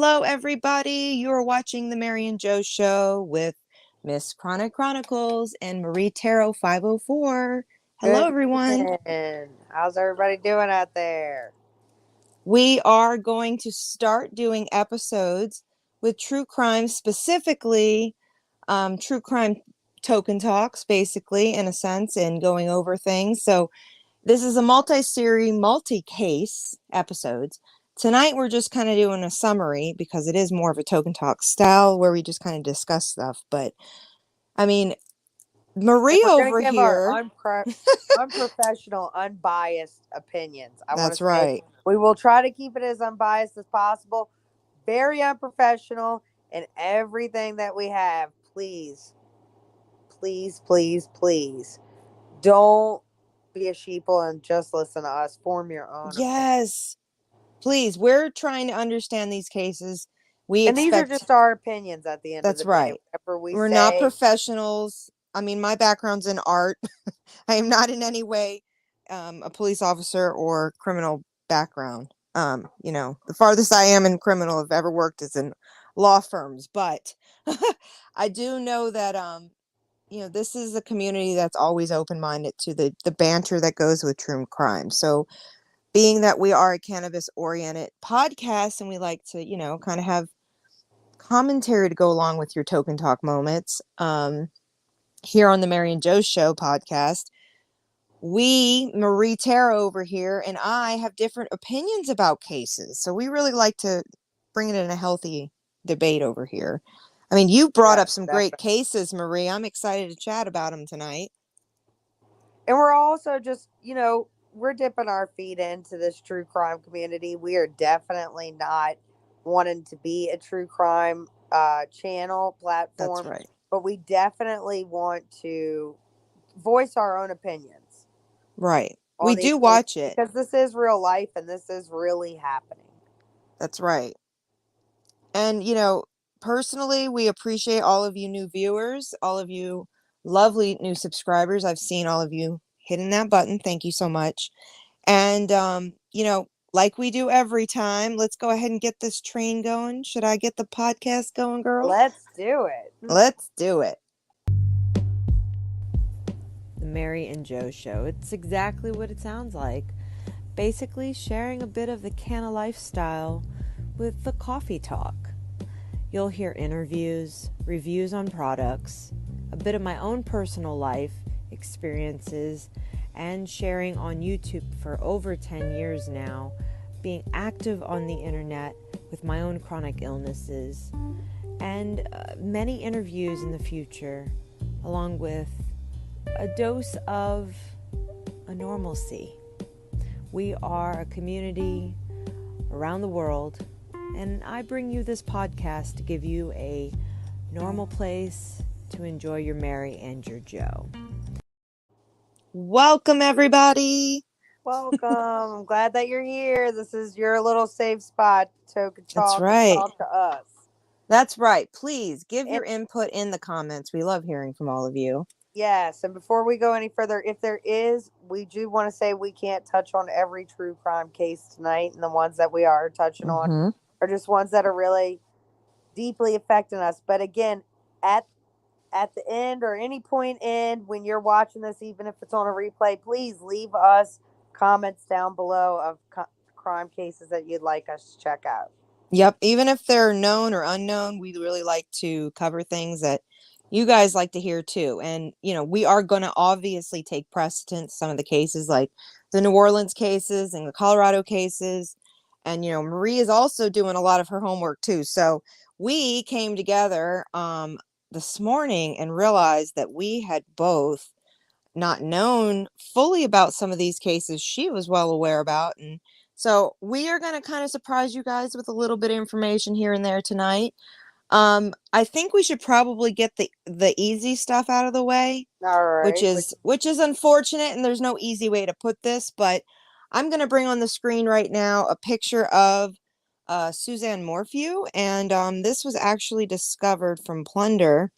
Hello, everybody. You are watching the Mary and Joe Show with Miss Chronic Chronicles and Marie Tarot 504. Hello, Good everyone. evening. How's everybody doing out there? We are going to start doing episodes with true crime, specifically true crime token talks, basically, in a sense, and going over things. So this is a multi-series, multi-case episodes. Tonight, we're just kind of doing a summary because it is more of a token talk style where we just kind of discuss stuff. But, I mean, And Marie we're going over to give our here. unprofessional, unbbiased opinions. I want That's to say right. we will try to keep it as unbiased as possible. Very unprofessional in everything that we have. Please, please, please, please don't be a sheeple and just listen to us. Form your own opinion. Yes. Please, we're trying to understand these cases. We And these are expect. just our opinions at the end of That's the day. right. Whatever we We're not say. professionals. I mean, my background's in art. I am not in any way a police officer or criminal background. The farthest I am in criminal I've ever worked is in law firms. But I do know that, this is a community that's always open-minded to the banter that goes with true crime. So being that we are a cannabis-oriented podcast and we like to, kind of have commentary to go along with your token talk moments, here on the Mary and Joe Show podcast, we, Marie Tarot over here, and I have different opinions about cases. So we really like to bring it in a healthy debate over here. I mean, you brought Yeah, up some great definitely. cases, Marie. I'm excited to chat about them tonight. And we're also just, we're dipping our feet into this true crime community. We are definitely not wanting to be a true crime channel That's platform, right. but we definitely want to voice our own opinions Right. We on do these cases watch it. because this is real life and this is really happening. That's right. And, personally, we appreciate all of you new viewers, all of you lovely new subscribers. I've seen all of you hitting that button. Thank you so much. And, like we do every time, let's go ahead and get this train going. Should I get the podcast going, girl? Let's do it. Let's do it. The Mary and Joe Show. It's exactly what it sounds like. Basically, sharing a bit of the canna lifestyle with the coffee talk. You'll hear interviews, reviews on products, a bit of my own personal life experiences, and sharing on YouTube for over 10 years now, being active on the internet with my own chronic illnesses, and many interviews in the future, along with a dose of a normalcy. We are a community around the world, and I bring you this podcast to give you a normal place to enjoy your Mary and your Joe. Welcome, everybody. Welcome. I'm glad that you're here. This is your little safe spot to That's talk and right. talk to us. That's right. Please give And your input in the comments. We love hearing from all of you. yes, and before we go any further, if there is, we do want to say we can't touch on every true crime case tonight, and the ones that we are touching on Mm-hmm. are just ones that are really deeply affecting us. But again, at at the end or any point in when you're watching this, even if it's on a replay, please leave us comments down below of crime cases that you'd like us to check out. Yep. Even if they're known or unknown, we really like to cover things that you guys like to hear too. And, we are going to obviously take precedence some of the cases like the New Orleans cases and the Colorado cases. And, Marie is also doing a lot of her homework too. So we came together this morning and realized that we had both not known fully about some of these cases she was well aware about. And so we are going to kind of surprise you guys with a little bit of information here and there tonight. I think we should probably get the easy stuff out of the way, All which right. is unfortunate, and there's no easy way to put this, but I'm going to bring on the screen right now a picture of Suzanne Morphew, and this was actually discovered from Plunder.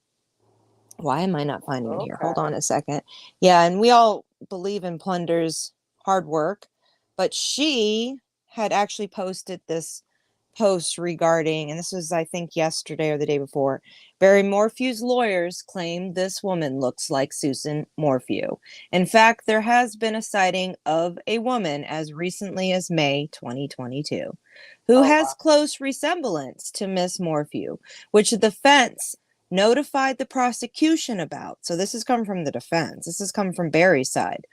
Why am I not finding it here? Hold Okay. on a second. Yeah, and we all believe in Plunder's hard work, but she had actually posted this post regarding, and this was, I think, yesterday or the day before, Barry Morphew's lawyers claim this woman looks like Susan Morphew. In fact, there has been a sighting of a woman as recently as May 2022 who has close resemblance to Miss Morphew, which the defense notified the prosecution about. So this has come from the defense. This has come from Barry's side.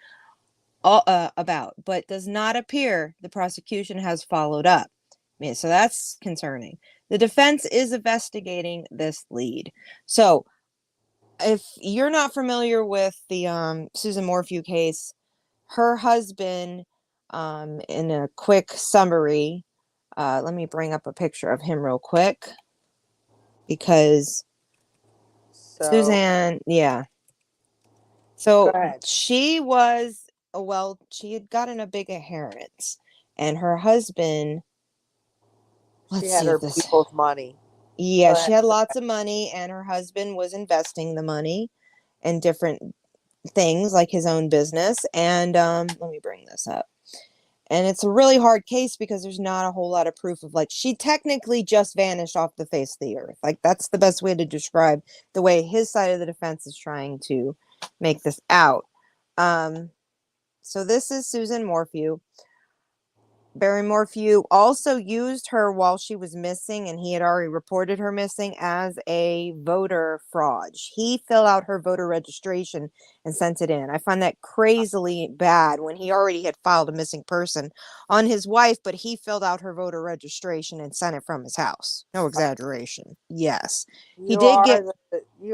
About, but does not appear the prosecution has followed up. So that's concerning. The defense is investigating this lead. So if you're not familiar with the Susan Morphew case, her husband, in a quick summary, let me bring up a picture of him real quick because Suzanne, yeah. So she was, well, she had gotten a big inheritance, and her husband, she had her people's money. Yeah, she had lots of money, and her husband was investing the money in different things like his own business. And let me bring this up. And it's a really hard case because there's not a whole lot of proof of, like, she technically just vanished off the face of the earth. Like, that's the best way to describe the way his side of the defense is trying to make this out. So this is Susan Morphew. Barry Morphew also used her while she was missing, and he had already reported her missing, as a voter fraud. He filled out her voter registration and sent it in. I find that crazily bad when he already had filed a missing person on his wife, but he filled out her voter registration and sent it from his house. No exaggeration. Yes. You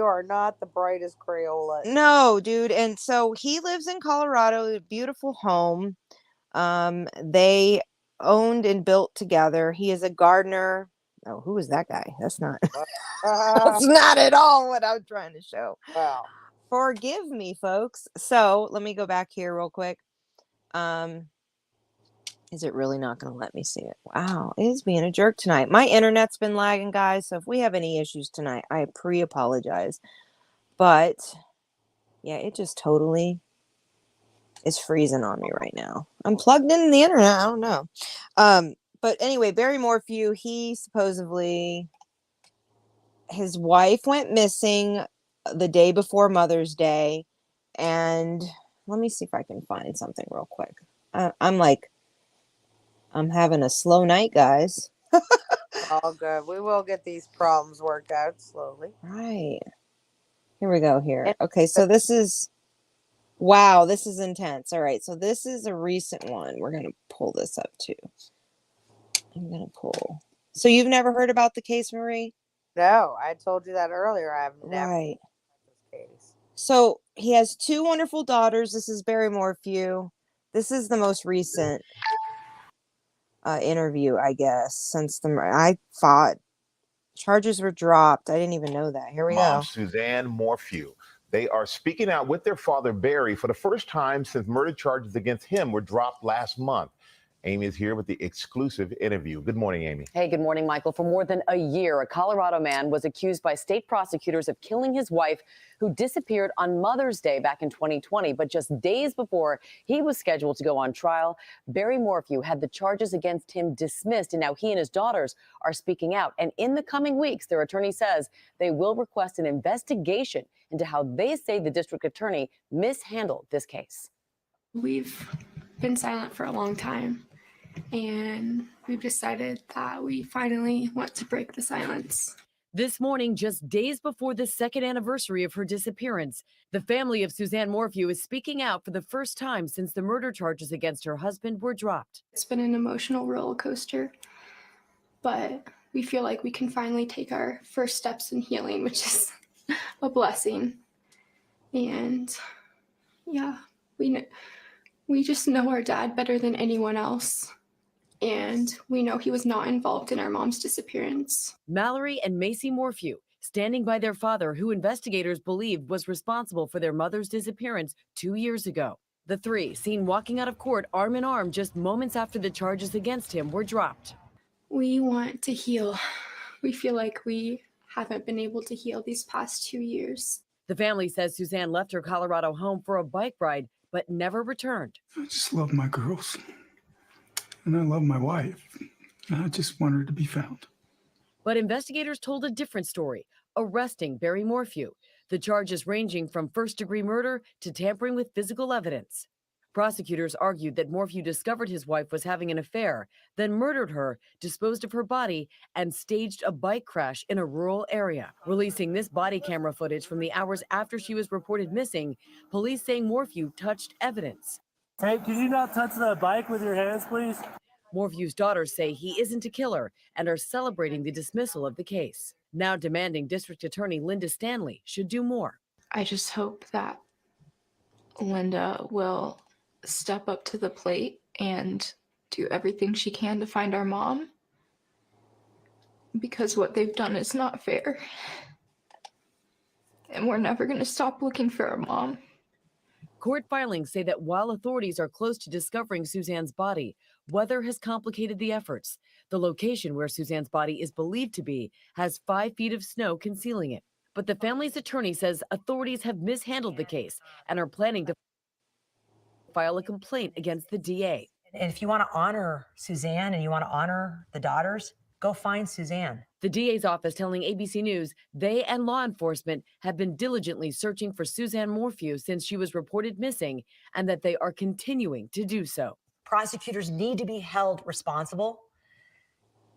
are not the brightest Crayola. No, dude. And so he lives in Colorado, a beautiful home. They owned and built together. He is a gardener. Oh, who is that guy? That's not that's not at all what I'm trying to show. Wow. Forgive me, folks. So let me go back here real quick. Is it really not going to let me see it? Wow, it is being a jerk tonight. My internet's been lagging, guys, so if we have any issues tonight, I apologize. But yeah, it just totally is freezing on me right now. I'm plugged in the internet. I don't know. But anyway, Barry Morphew, he supposedly, his wife went missing the day before Mother's Day. And let me see if I can find something real quick. I'm having a slow night, guys. All good. We will get these problems worked out slowly. Right. Here we go here. Okay, so this is... Wow, this is intense. All right, so this is a recent one. We're going to pull this up too. I'm going to pull. So you've never heard about the case, Marie? No, I told you that earlier. I've never heard this case. So he has two wonderful daughters. This is Barry Morphew. This is the most recent interview, I guess, since I thought charges were dropped. I didn't even know that. Here we go. Suzanne Morphew. They are speaking out with their father, Barry, for the first time since murder charges against him were dropped last month. Amy is here with the exclusive interview. Good morning, Amy. Hey, good morning, Michael. For more than a year, a Colorado man was accused by state prosecutors of killing his wife, who disappeared on Mother's Day back in 2020. But just days before he was scheduled to go on trial, Barry Morphew had the charges against him dismissed, and now he and his daughters are speaking out. And in the coming weeks, their attorney says they will request an investigation into how they say the district attorney mishandled this case. We've been silent for a long time, and we've decided that we finally want to break the silence. This morning, just days before the second anniversary of her disappearance, the family of Suzanne Morphew is speaking out for the first time since the murder charges against her husband were dropped. It's been an emotional roller coaster, but we feel like we can finally take our first steps in healing, which is a blessing. And yeah, we just know our dad better than anyone else. And we know he was not involved in our mom's disappearance. Mallory and Macy Morphew, standing by their father, who investigators believed was responsible for their mother's disappearance 2 years ago. The three seen walking out of court arm in arm just moments after the charges against him were dropped. We want to heal. We feel like we haven't been able to heal these past 2 years. The family says Suzanne left her Colorado home for a bike ride, but never returned. I just love my girls. And I love my wife. I just want her to be found. But investigators told a different story, arresting Barry Morphew, the charges ranging from first-degree murder to tampering with physical evidence. Prosecutors argued that Morphew discovered his wife was having an affair, then murdered her, disposed of her body, and staged a bike crash in a rural area. Releasing this body camera footage from the hours after she was reported missing, police saying Morphew touched evidence. Hey, could you not touch the bike with your hands, please? Morphew's daughters say he isn't a killer and are celebrating the dismissal of the case, now demanding District Attorney Linda Stanley should do more. I just hope that Linda will step up to the plate and do everything she can to find our mom, because what they've done is not fair. And we're never going to stop looking for our mom. Court filings say that while authorities are close to discovering Suzanne's body, weather has complicated the efforts. The location where Suzanne's body is believed to be has 5 feet of snow concealing it. But the family's attorney says authorities have mishandled the case and are planning to file a complaint against the DA. And if you want to honor Suzanne and you want to honor the daughters, go find Suzanne. The DA's office telling ABC News they and law enforcement have been diligently searching for Suzanne Morphew since she was reported missing, and that they are continuing to do so. Prosecutors need to be held responsible,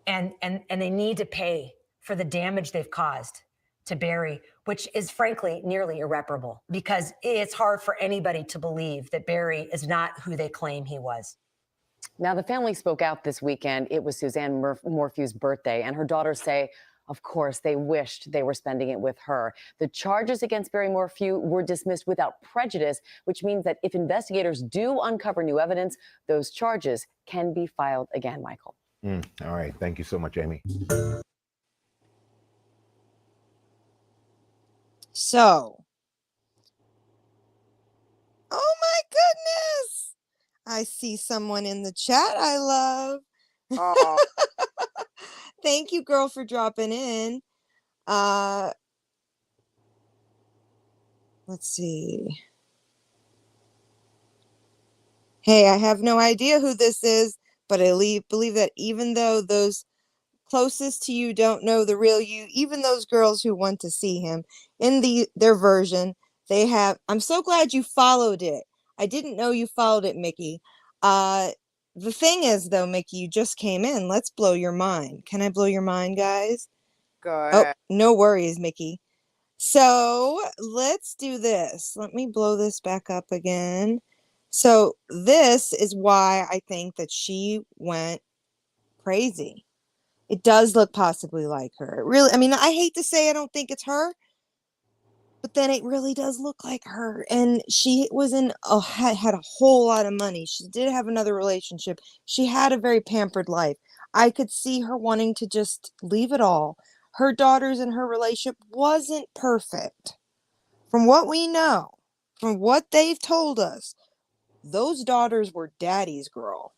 and they need to pay for the damage they've caused to Barry, which is frankly nearly irreparable, because it's hard for anybody to believe that Barry is not who they claim he was. Now, the family spoke out this weekend. It was Suzanne Morphew's birthday, and her daughters say, of course, they wished they were spending it with her. The charges against Barry Morphew were dismissed without prejudice, which means that if investigators do uncover new evidence, those charges can be filed again, Michael. All right. Thank you so much, Amy. So, oh my goodness. I see someone in the chat I love. Oh, Thank you, girl, for dropping in. Let's see. Hey, I have no idea who this is, but I believe that even though those closest to you don't know the real you, even those girls who want to see him in their version, they have. I'm so glad you followed it. I didn't know you followed it, Mickey. The thing is, though, Mickey, you just came in. Let's blow your mind. Can I blow your mind, guys? go Oh, ahead. no worries, Mickey. So let's do this. Let me blow this back up again. So this is why I think that she went crazy. It does look possibly like her. It really, I mean, I hate to say I don't think it's her, but then it really does look like her. And she was had a whole lot of money. She did have another relationship. She had a very pampered life. I could see her wanting to just leave it all. Her daughters and her relationship wasn't perfect. From what we know, from what they've told us, those daughters were daddy's girl.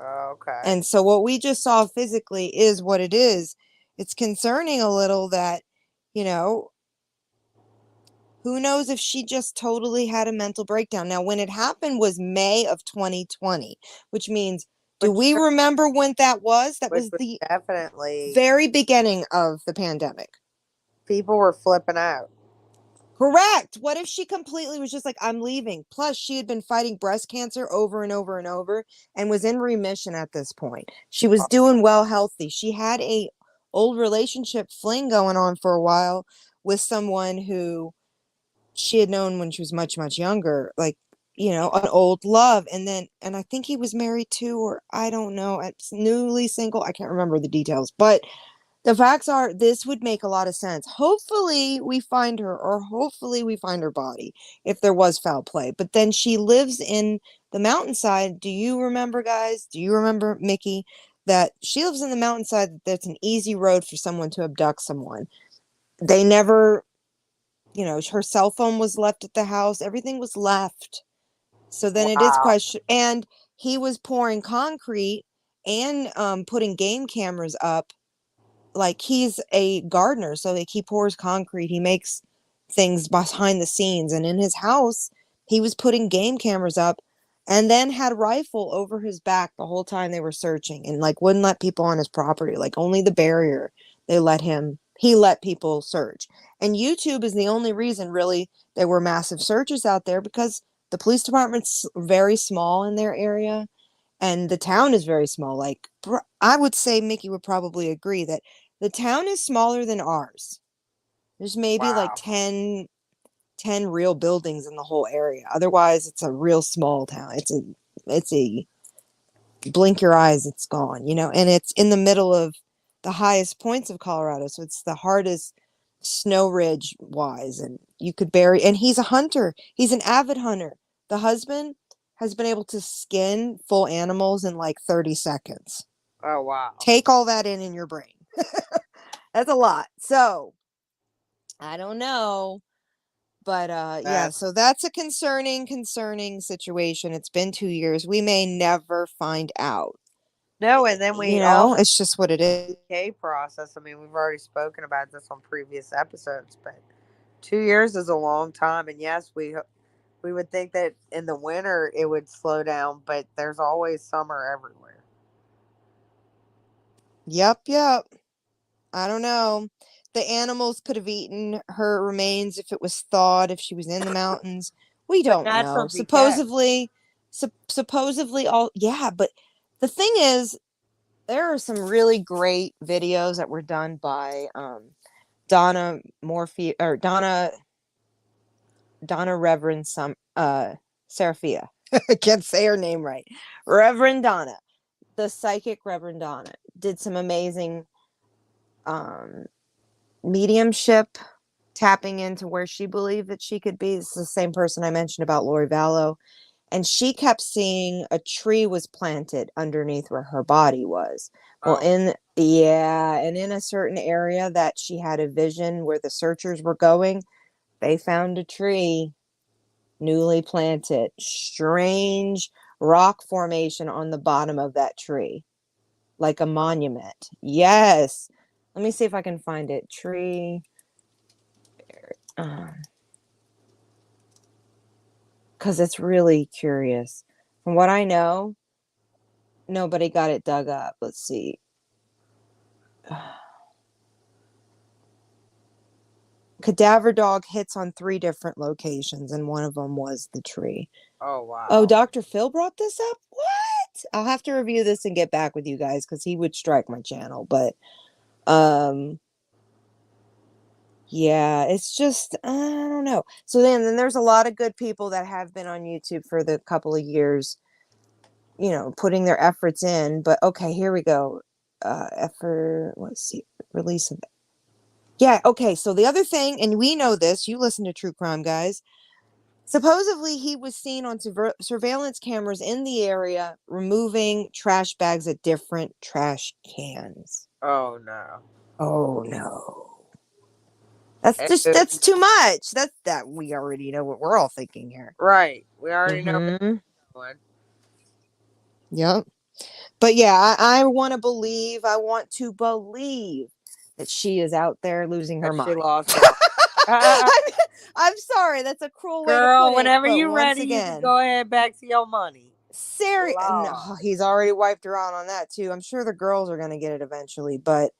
Okay. And so what we just saw physically is what it is. It's concerning a little that, you know, who knows if she just totally had a mental breakdown. Now, when it happened was May of 2020, which means, do we remember when that was? That was the definitely very beginning of the pandemic. People were flipping out. Correct. What if she completely was just like, I'm leaving? Plus, she had been fighting breast cancer over and over and over and was in remission at this point. She was doing well, healthy. She had a old relationship fling going on for a while with someone who she had known when she was much, much younger, like, you know, an old love. And I think he was married too, or I don't know, newly single. I can't remember the details, but the facts are this would make a lot of sense. Hopefully we find her, or hopefully we find her body if there was foul play. But then she lives in the mountainside. Do you remember, guys? Do you remember, Mickey, that she lives in the mountainside? That's an easy road for someone to abduct someone. They never, you know, her cell phone was left at the house. Everything was left. So then it is question. And he was pouring concrete and putting game cameras up. Like, he's a gardener, so like he pours concrete, he makes things behind the scenes, and in his house he was putting game cameras up and then had rifle over his back the whole time they were searching, and like wouldn't let people on his property, like only the barrier he let people search. And YouTube is the only reason really there were massive searches out there, because the police department's very small in their area and the town is very small. Like I would say Mickey would probably agree that the town is smaller than ours. There's maybe like 10 real buildings in the whole area. Otherwise, it's a real small town. It's a blink your eyes, it's gone, and it's in the middle of the highest points of Colorado. So it's the hardest snow ridge wise. And you could and he's a hunter. He's an avid hunter. The husband has been able to skin full animals in like 30 seconds. Oh, wow. Take all that in your brain. That's a lot. So I don't know. But yeah, so that's a concerning situation. It's been 2 years. We may never find out. No, and then it's just what it is. Process. I mean, we've already spoken about this on previous episodes, but 2 years is a long time. And yes, we would think that in the winter it would slow down, but there's always summer everywhere. Yep. I don't know. The animals could have eaten her remains if it was thawed, if she was in the mountains. We don't know. Supposedly all, yeah, but the thing is, there are some really great videos that were done by Donna Reverend Seraphia. I can't say her name right. Reverend Donna, the psychic Reverend Donna, did some amazing mediumship, tapping into where she believed that she could be. This is the same person I mentioned about Lori Vallow. And she kept seeing a tree was planted underneath where her body was. Well, and in a certain area that she had a vision where the searchers were going, they found a tree newly planted. Strange rock formation on the bottom of that tree, like a monument. Yes. Let me see if I can find it. Tree. Because it's really curious. From what I know, nobody got it dug up. Let's see. Cadaver dog hits on 3 different locations, and one of them was the tree. Oh, wow. Oh, Dr. Phil brought this up? What? I'll have to review this and get back with you guys, because he would strike my channel. But yeah, it's just, I don't know. So then there's a lot of good people that have been on YouTube for the couple of years, putting their efforts in. But okay, here we go. Let's see, release of it. Yeah, okay, so the other thing, and we know this, you listen to True Crime, guys. Supposedly, he was seen on surveillance cameras in the area removing trash bags at different trash cans. Oh, no. Oh, no. That's too much. That we already know what we're all thinking here. Right. We already know. Yep. But yeah, I want to believe that she is out there losing her mind. She lost her I'm sorry, that's a cruel way to Girl, put it. whenever But you're ready, you can go ahead back to your money. No, he's already wiped her out on that too. I'm sure the girls are going to get it eventually, but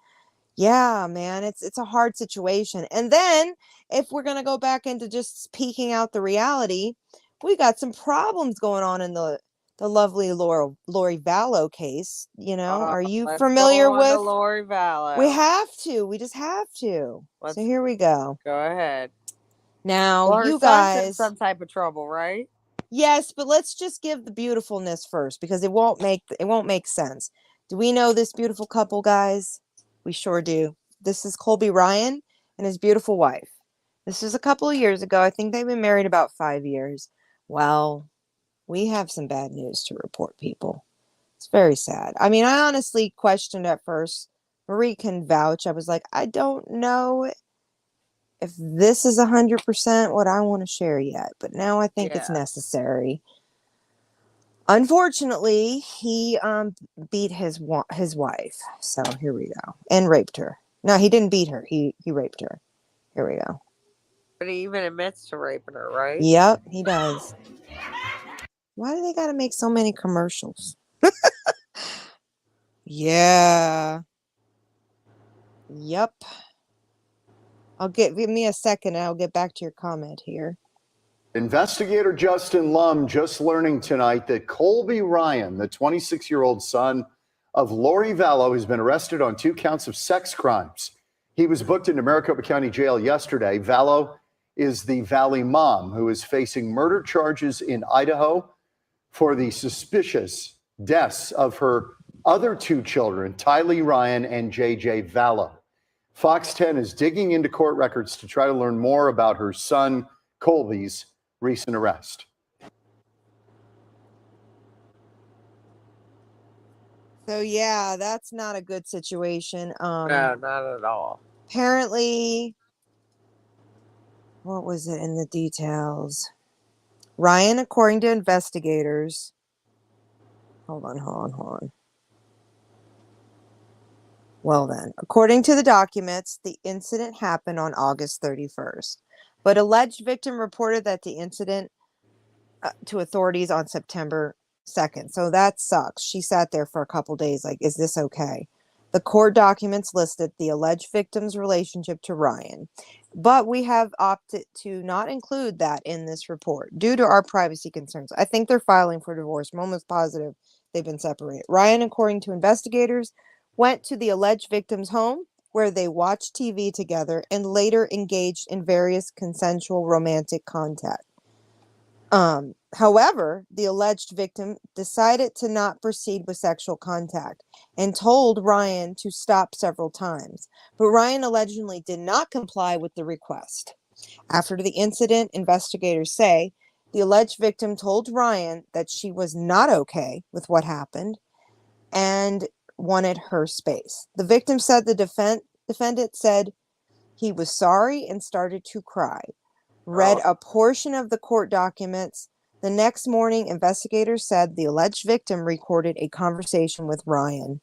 yeah, man, it's a hard situation. And then if we're going to go back into just peeking out the reality, we got some problems going on in the lovely Lori Vallow case. Are you familiar with Lori Vallow? We just have to. So here we go. Go ahead. Now, you guys, in some type of trouble, right? Yes, but let's just give the beautifulness first, because it won't make sense. Do we know this beautiful couple, guys? We sure do. This is Colby Ryan and his beautiful wife. This was a couple of years ago. I think they've been married about 5 years. Well, we have some bad news to report, people. It's very sad. I mean, I honestly questioned at first. Marie can vouch. I was like, I don't know if this is 100% what I want to share yet, but now I think it's necessary. Unfortunately, he beat his wife. So here we go. And raped her. No, he didn't beat her. He raped her. Here we go. But he even admits to raping her, right? Yep, he does. Why do they got to make so many commercials? Yeah. Yep. Give me a second and I'll get back to your comment here. Investigator Justin Lum just learning tonight that Colby Ryan, the 26-year-old son of Lori Vallow, has been arrested on 2 counts of sex crimes. He was booked into Maricopa County Jail yesterday. Vallow is the Valley mom who is facing murder charges in Idaho for the suspicious deaths of her other 2 children, Tylee Ryan and JJ Vallow. Fox 10 is digging into court records to try to learn more about her son, Colby's recent arrest. So yeah, that's not a good situation. No, not at all. Apparently, what was it in the details? Ryan, according to investigators, hold on. Well then, according to the documents, the incident happened on August 31st, but alleged victim reported that the incident to authorities on September 2nd. So that sucks. She sat there for a couple days like, is this okay? The court documents listed the alleged victim's relationship to Ryan, but we have opted to not include that in this report due to our privacy concerns. I think they're filing for divorce. I'm almost positive they've been separated. Ryan, according to investigators, went to the alleged victim's home where they watched TV together and later engaged in various consensual romantic contact. However, the alleged victim decided to not proceed with sexual contact and told Ryan to stop several times, but Ryan allegedly did not comply with the request. After the incident, investigators say the alleged victim told Ryan that she was not okay with what happened and wanted her space. The victim said the defendant said he was sorry and started to cry. Read a portion of the court documents. The next morning, investigators said the alleged victim recorded a conversation with Ryan.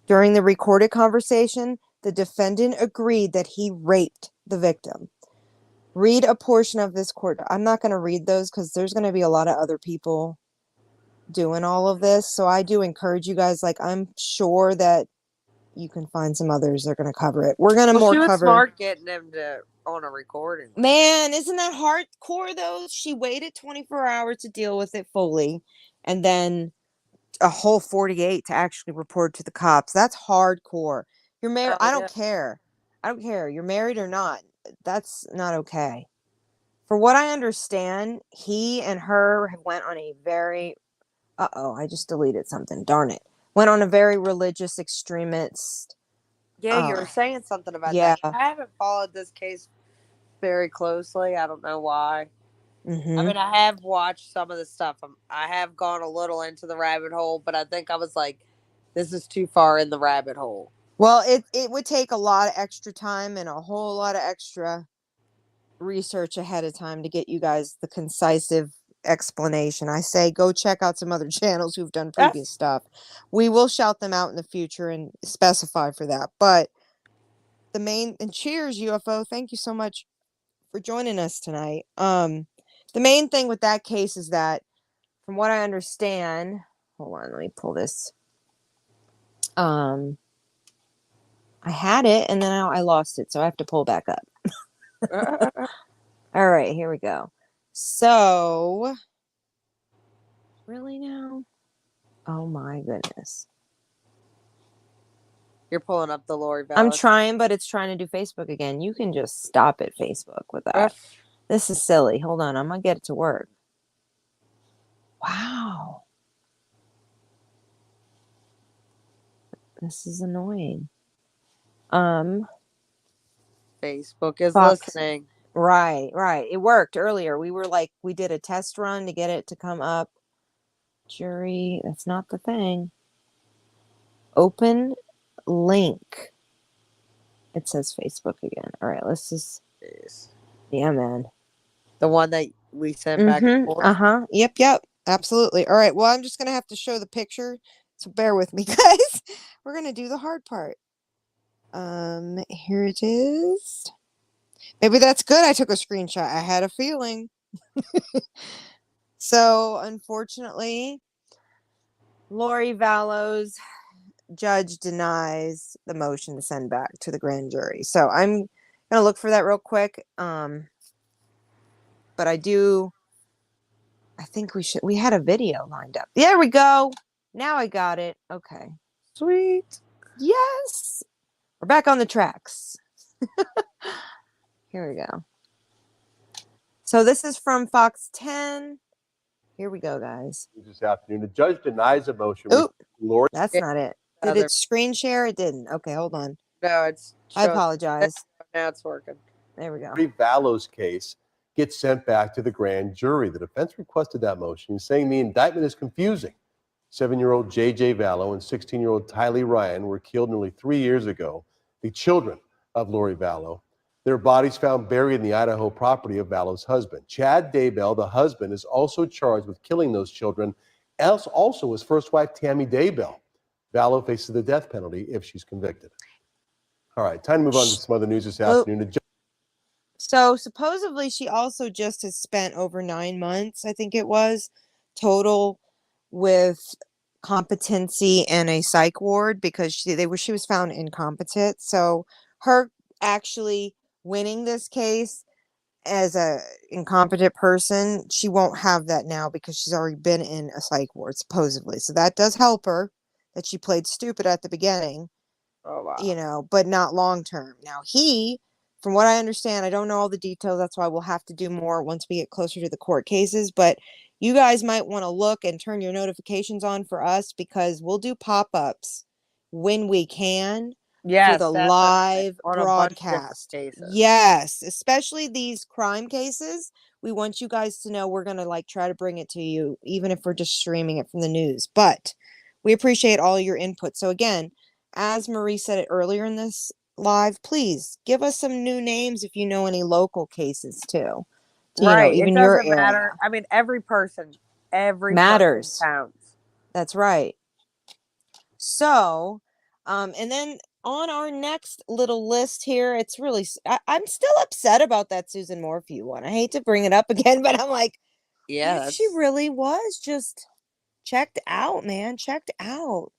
During the recorded conversation, the defendant agreed that he raped the victim. Read a portion of this court. I'm not going to read those because there's going to be a lot of other people doing all of this. So I do encourage you guys, like, I'm sure that you can find some others that are going to cover it. We're going to she was cover. smart getting him to on a recording. Man, isn't that hardcore though? She waited 24 hours to deal with it fully and then a whole 48 to actually report to the cops. That's hardcore. You're married. I don't care. You're married or not. That's not okay. For what I understand, he and her went on a very I just deleted something. Darn it. Went on a very religious extremist. Yeah, you were saying something about that. I haven't followed this case very closely. I don't know why. Mm-hmm. I mean, I have watched some of the stuff. I have gone a little into the rabbit hole, but I think I was like, this is too far in the rabbit hole. Well, it would take a lot of extra time and a whole lot of extra research ahead of time to get you guys the concise explanation. I say go check out some other channels who've done previous stuff. We will shout them out in the future and specify for that. But and cheers, UFO. Thank you so much for joining us tonight. The main thing with that case is that, from what I understand, hold on, let me pull this. I had it and then I lost it, so I have to pull back up. All right, here we go. So, really now? Oh my goodness. You're pulling up the Lori Vallow. I'm trying, but it's trying to do Facebook again. You can just stop at Facebook with that. This is silly. Hold on, I'm going to get it to work. Wow. This is annoying. Facebook is listening. Right. It worked earlier. We did a test run to get it to come up. Jury, that's not the thing. Open link. It says Facebook again. All right, let's just. Yeah, man. The one that we sent back and forth. Yep. Absolutely. All right. Well, I'm just gonna have to show the picture, so bear with me, guys. We're gonna do the hard part. Here it is. Maybe that's good. I took a screenshot. I had a feeling. So, unfortunately, Lori Vallow's judge denies the motion to send back to the grand jury. So, I'm going to look for that real quick. But I think we had a video lined up. There we go. Now I got it. Okay. Sweet. Yes. We're back on the tracks. Here we go. So this is from Fox 10. Here we go, guys. This afternoon, the judge denies a motion. Oop, Lori, that's not it. Did it screen share? It didn't. Okay, hold on. No, it's. I apologize. Now it's working. There we go. Lori Vallow's case gets sent back to the grand jury. The defense requested that motion, saying the indictment is confusing. 7-year-old J.J. Vallow and 16-year-old Tylee Ryan were killed nearly 3 years ago, the children of Lori Vallow. Their bodies found buried in the Idaho property of Vallow's husband. Chad Daybell, the husband, is also charged with killing those children, as also his first wife, Tammy Daybell. Vallow faces the death penalty if she's convicted. All right, time to move on to some other news this afternoon. So supposedly she also just has spent over 9 months, I think it was, total with competency in a psych ward because she was found incompetent. So her actually winning this case as a incompetent person, she won't have that now because she's already been in a psych ward supposedly. So that does help her that she played stupid at the beginning. Oh wow. You know, but not long term. Now from what I understand, I don't know all the details. That's why we'll have to do more once we get closer to the court cases. But you guys might want to look and turn your notifications on for us because we'll do pop-ups when we can for the live broadcast. Yes, especially these crime cases. We want you guys to know we're going to try to bring it to you, even if we're just streaming it from the news. But we appreciate all your input. So again, as Marie said it earlier in this live, please give us some new names if you know any local cases too. Right. Even it doesn't your matter. area. I mean, every person matters. Counts. That's right. So, and then on our next little list here, it's really, I'm still upset about that Susan Morphew one. I hate to bring it up again, but I'm like, yeah, she really was just checked out, man. Checked out.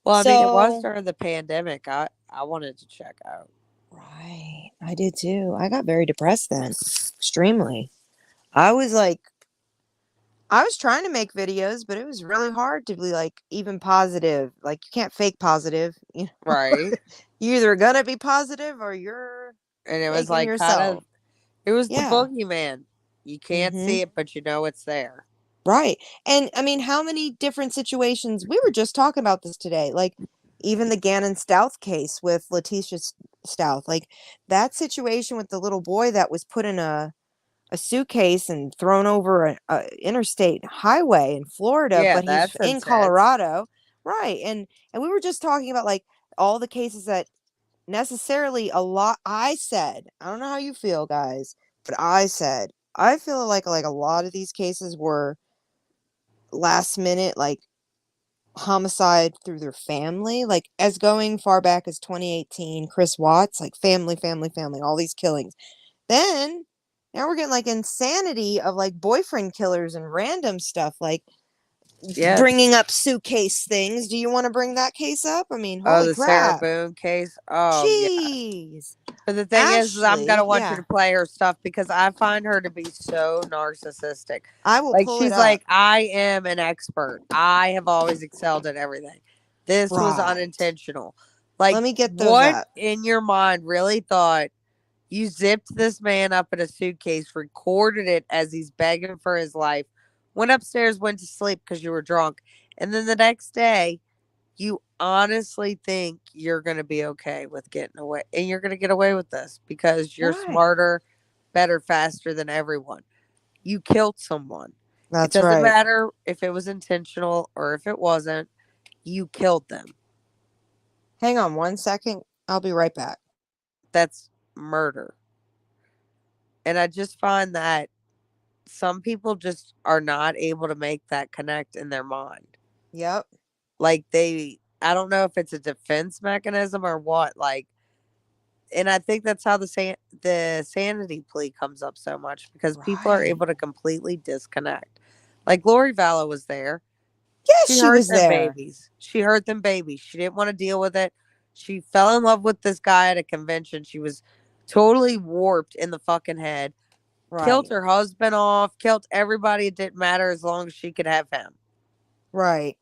Well, I mean, it was during the pandemic. I wanted to check out. Right. I did too. I got very depressed then. Extremely. I was trying to make videos, but it was really hard to be even positive. You can't fake positive. You know? Right. You're either gonna be positive or you're and it was yourself. It was the boogeyman. You can't see it, but you know it's there. Right. And I mean, how many different situations we were just talking about this today, even the Gannon Stouth case with Letitia Stouth, that situation with the little boy that was put in a suitcase and thrown over a interstate highway in Florida, but he's in Colorado. Right. And we were just talking about all the cases that necessarily I said, I don't know how you feel guys, but I feel like a lot of these cases were last minute, homicide through their family, as going far back as 2018, Chris Watts, family, all these killings. Then now we're getting insanity of boyfriend killers and random stuff, bringing up suitcase things. Do you want to bring that case up? I mean, holy crap. Sarah Boone case. Oh, jeez. Yeah. But the thing is I'm gonna want you to play her stuff because I find her to be so narcissistic. I will pull she's it up. I am an expert. I have always excelled at everything. This was unintentional. Let me get those what up. In your mind really thought you zipped this man up in a suitcase, recorded it as he's begging for his life, went upstairs, went to sleep because you were drunk, and then the next day you honestly think you're going to be okay with getting away, and you're going to get away with this because you're smarter, better, faster than everyone. You killed someone. That's it doesn't matter if it was intentional or if it wasn't. You killed them. Hang on 1 second. I'll be right back. That's murder. And I just find that some people just are not able to make that connect in their mind. Yep. I don't know if it's a defense mechanism or what, and I think that's how the sanity plea comes up so much because people are able to completely disconnect. Like Lori Vallow was there. Yes, she hurt was them there. babies. She hurt them babies. She didn't want to deal with it. She fell in love with this guy at a convention. She was totally warped in the fucking head. Killed Right. her husband off. Killed everybody. It didn't matter as long as she could have him. Right.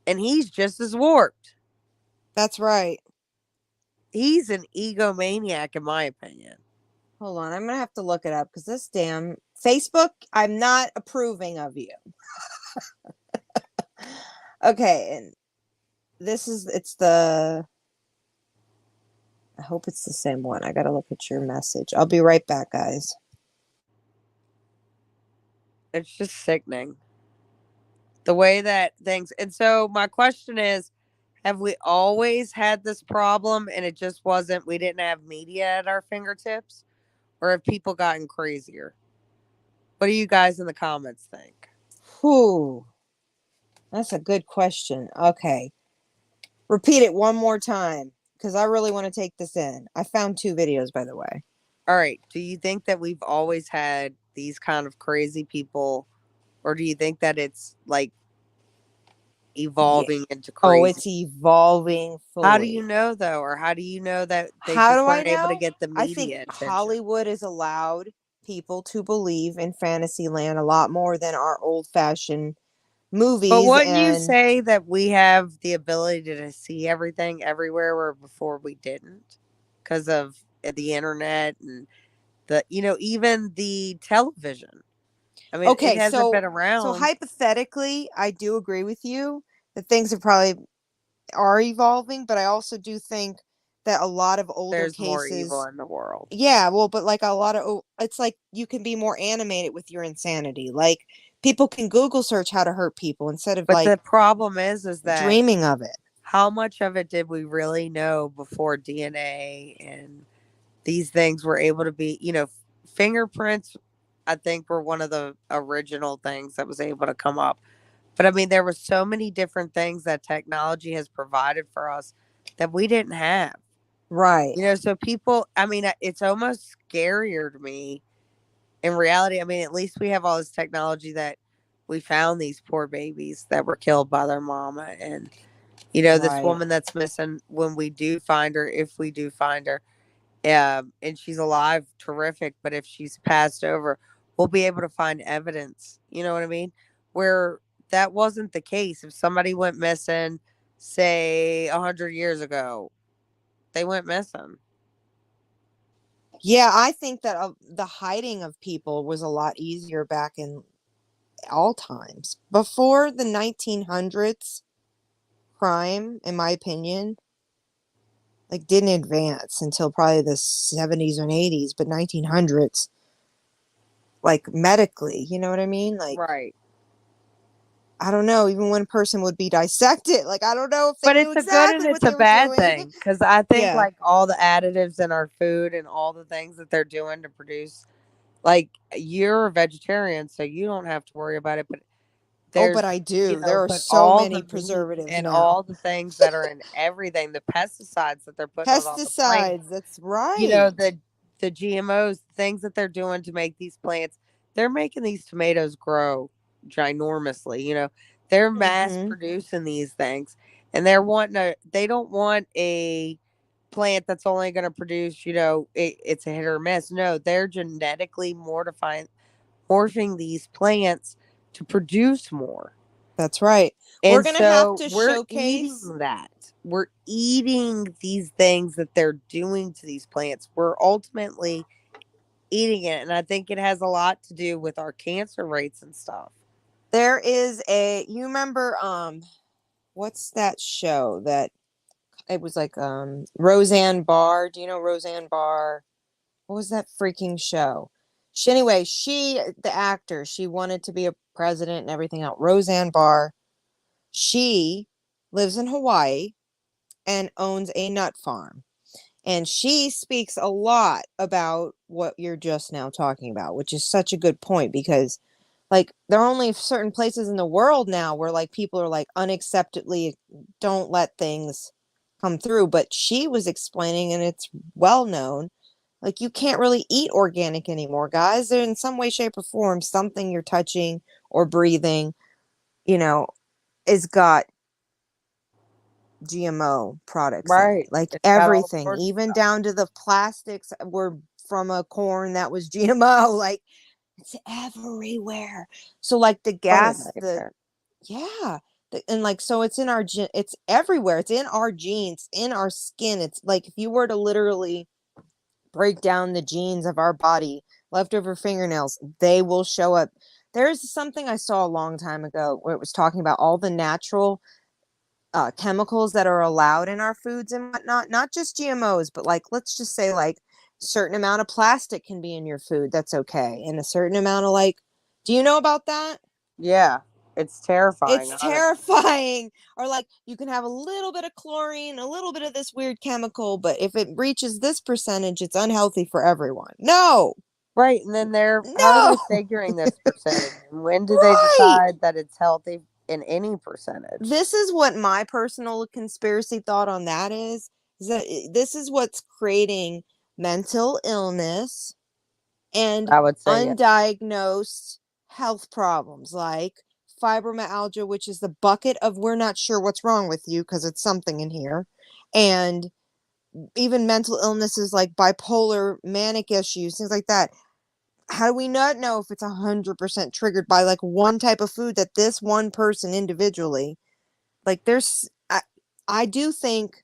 And he's just as warped. That's right. He's an egomaniac, in my opinion. Hold on. I'm going to have to look it up because this damn Facebook, I'm not approving of you. Okay. And it's the, I hope it's the same one. I got to look at your message. I'll be right back, guys. It's just sickening. The way that things. And so my question is, have we always had this problem and it just wasn't, we didn't have media at our fingertips? Or have people gotten crazier? What do you guys in the comments think? Whew. That's a good question. Okay. Repeat it one more time because I really want to take this in. I found 2 videos, by the way. All right. Do you think that we've always had these kind of crazy people? Or do you think that it's like evolving into crazy? Oh, it's evolving fully. How do you know though? Or how do you know that they How just do I weren't able to know? get the I think media attention? Hollywood has allowed people to believe in Fantasyland a lot more than our old-fashioned movies. But wouldn't you say that we have the ability to see everything everywhere where before we didn't? Because of the internet and the, even the television. I mean, it hasn't been around. So hypothetically, I do agree with you that things are evolving, but I also do think that a lot of older there's cases, more evil in the world. Yeah, well, but like a lot of, it's like you can be more animated with your insanity. Like people can Google search how to hurt people instead of But the problem is that dreaming of it. How much of it did we really know before DNA and these things were able to be, fingerprints, I think were one of the original things that was able to come up. But I mean, there were so many different things that technology has provided for us that we didn't have. Right. So people, I mean, it's almost scarier to me. In reality, I mean, at least we have all this technology that we found these poor babies that were killed by their mama. And, this woman that's missing, when we do find her, if we do find her, and she's alive, terrific. But if she's passed over, we'll be able to find evidence. You know what I mean? Where that wasn't the case. If somebody went missing, say 100 years ago, they went missing. Yeah, I think that the hiding of people was a lot easier back in all times. Before the 1900s, crime, in my opinion, like didn't advance until probably the 70s and 80s, but 1900s, like medically, you know what I mean? Like, right. I don't know, even when a person would be dissected, like I don't know if they but knew it's exactly a good and what it's a they were bad doing. thing, because I think Yeah. like all the additives in our food and all the things that they're doing to produce, like you're a vegetarian, so you don't have to worry about it. But Oh, but I do. There are but so all many the meat preservatives and now. all the things that are in everything, the pesticides that they're putting on all the plants, Pesticides, that's right. the GMOs, things that they're doing to make these plants, they're making these tomatoes grow ginormously. They're mass producing these things, and they don't want a plant that's only going to produce, it's a hit or miss. No, they're genetically morphing these plants to produce more. That's right. And we're gonna have to we're showcase eating that. We're eating these things that they're doing to these plants. We're ultimately eating it. And I think it has a lot to do with our cancer rates and stuff. There is you remember what's that show that it was like Roseanne Barr? Do you know Roseanne Barr? What was that freaking show? Anyway, the actor, she wanted to be a president and everything else. Roseanne Barr, she lives in Hawaii and owns a nut farm. And she speaks a lot about what you're just now talking about, which is such a good point because like there are only certain places in the world now where like people are like unacceptably don't let things come through. But she was explaining, and it's well known, Like, you can't really eat organic anymore, guys. They're in some way, shape, or form, something you're touching or breathing, you know, is got GMO products in it. Right. Like, It's got all everything, sorts of even stuff. down to the plastics were from a corn that was GMO. Like, it's everywhere. So, like, the What a gas, nightmare. yeah. And like, so it's in our it's everywhere. It's in our genes, in our skin. It's like, if you were to literally break down the genes of our body, leftover fingernails, they will show up. There's something I saw a long time ago where it was talking about all the natural chemicals that are allowed in our foods and whatnot, not just GMOs, but like, let's just say, like, certain amount of plastic can be in your food. That's okay. And a certain amount of, like, do you know about that? Yeah. It's terrifying, It's honestly. terrifying. Or like, you can have a little bit of chlorine, a little bit of this weird chemical, but if it reaches this percentage, it's unhealthy for everyone. No, Right. And then how are they no, figuring this percentage? And when do they right. decide that it's healthy in any percentage? This is what my personal conspiracy thought on that is that this is what's creating mental illness and I would say, yeah. undiagnosed health problems like fibromyalgia, which is the bucket of we're not sure what's wrong with you because it's something in here, and even mental illnesses like bipolar, manic issues, things like that. How do we not know if it's 100% triggered by like one type of food that this one person individually, like, I do think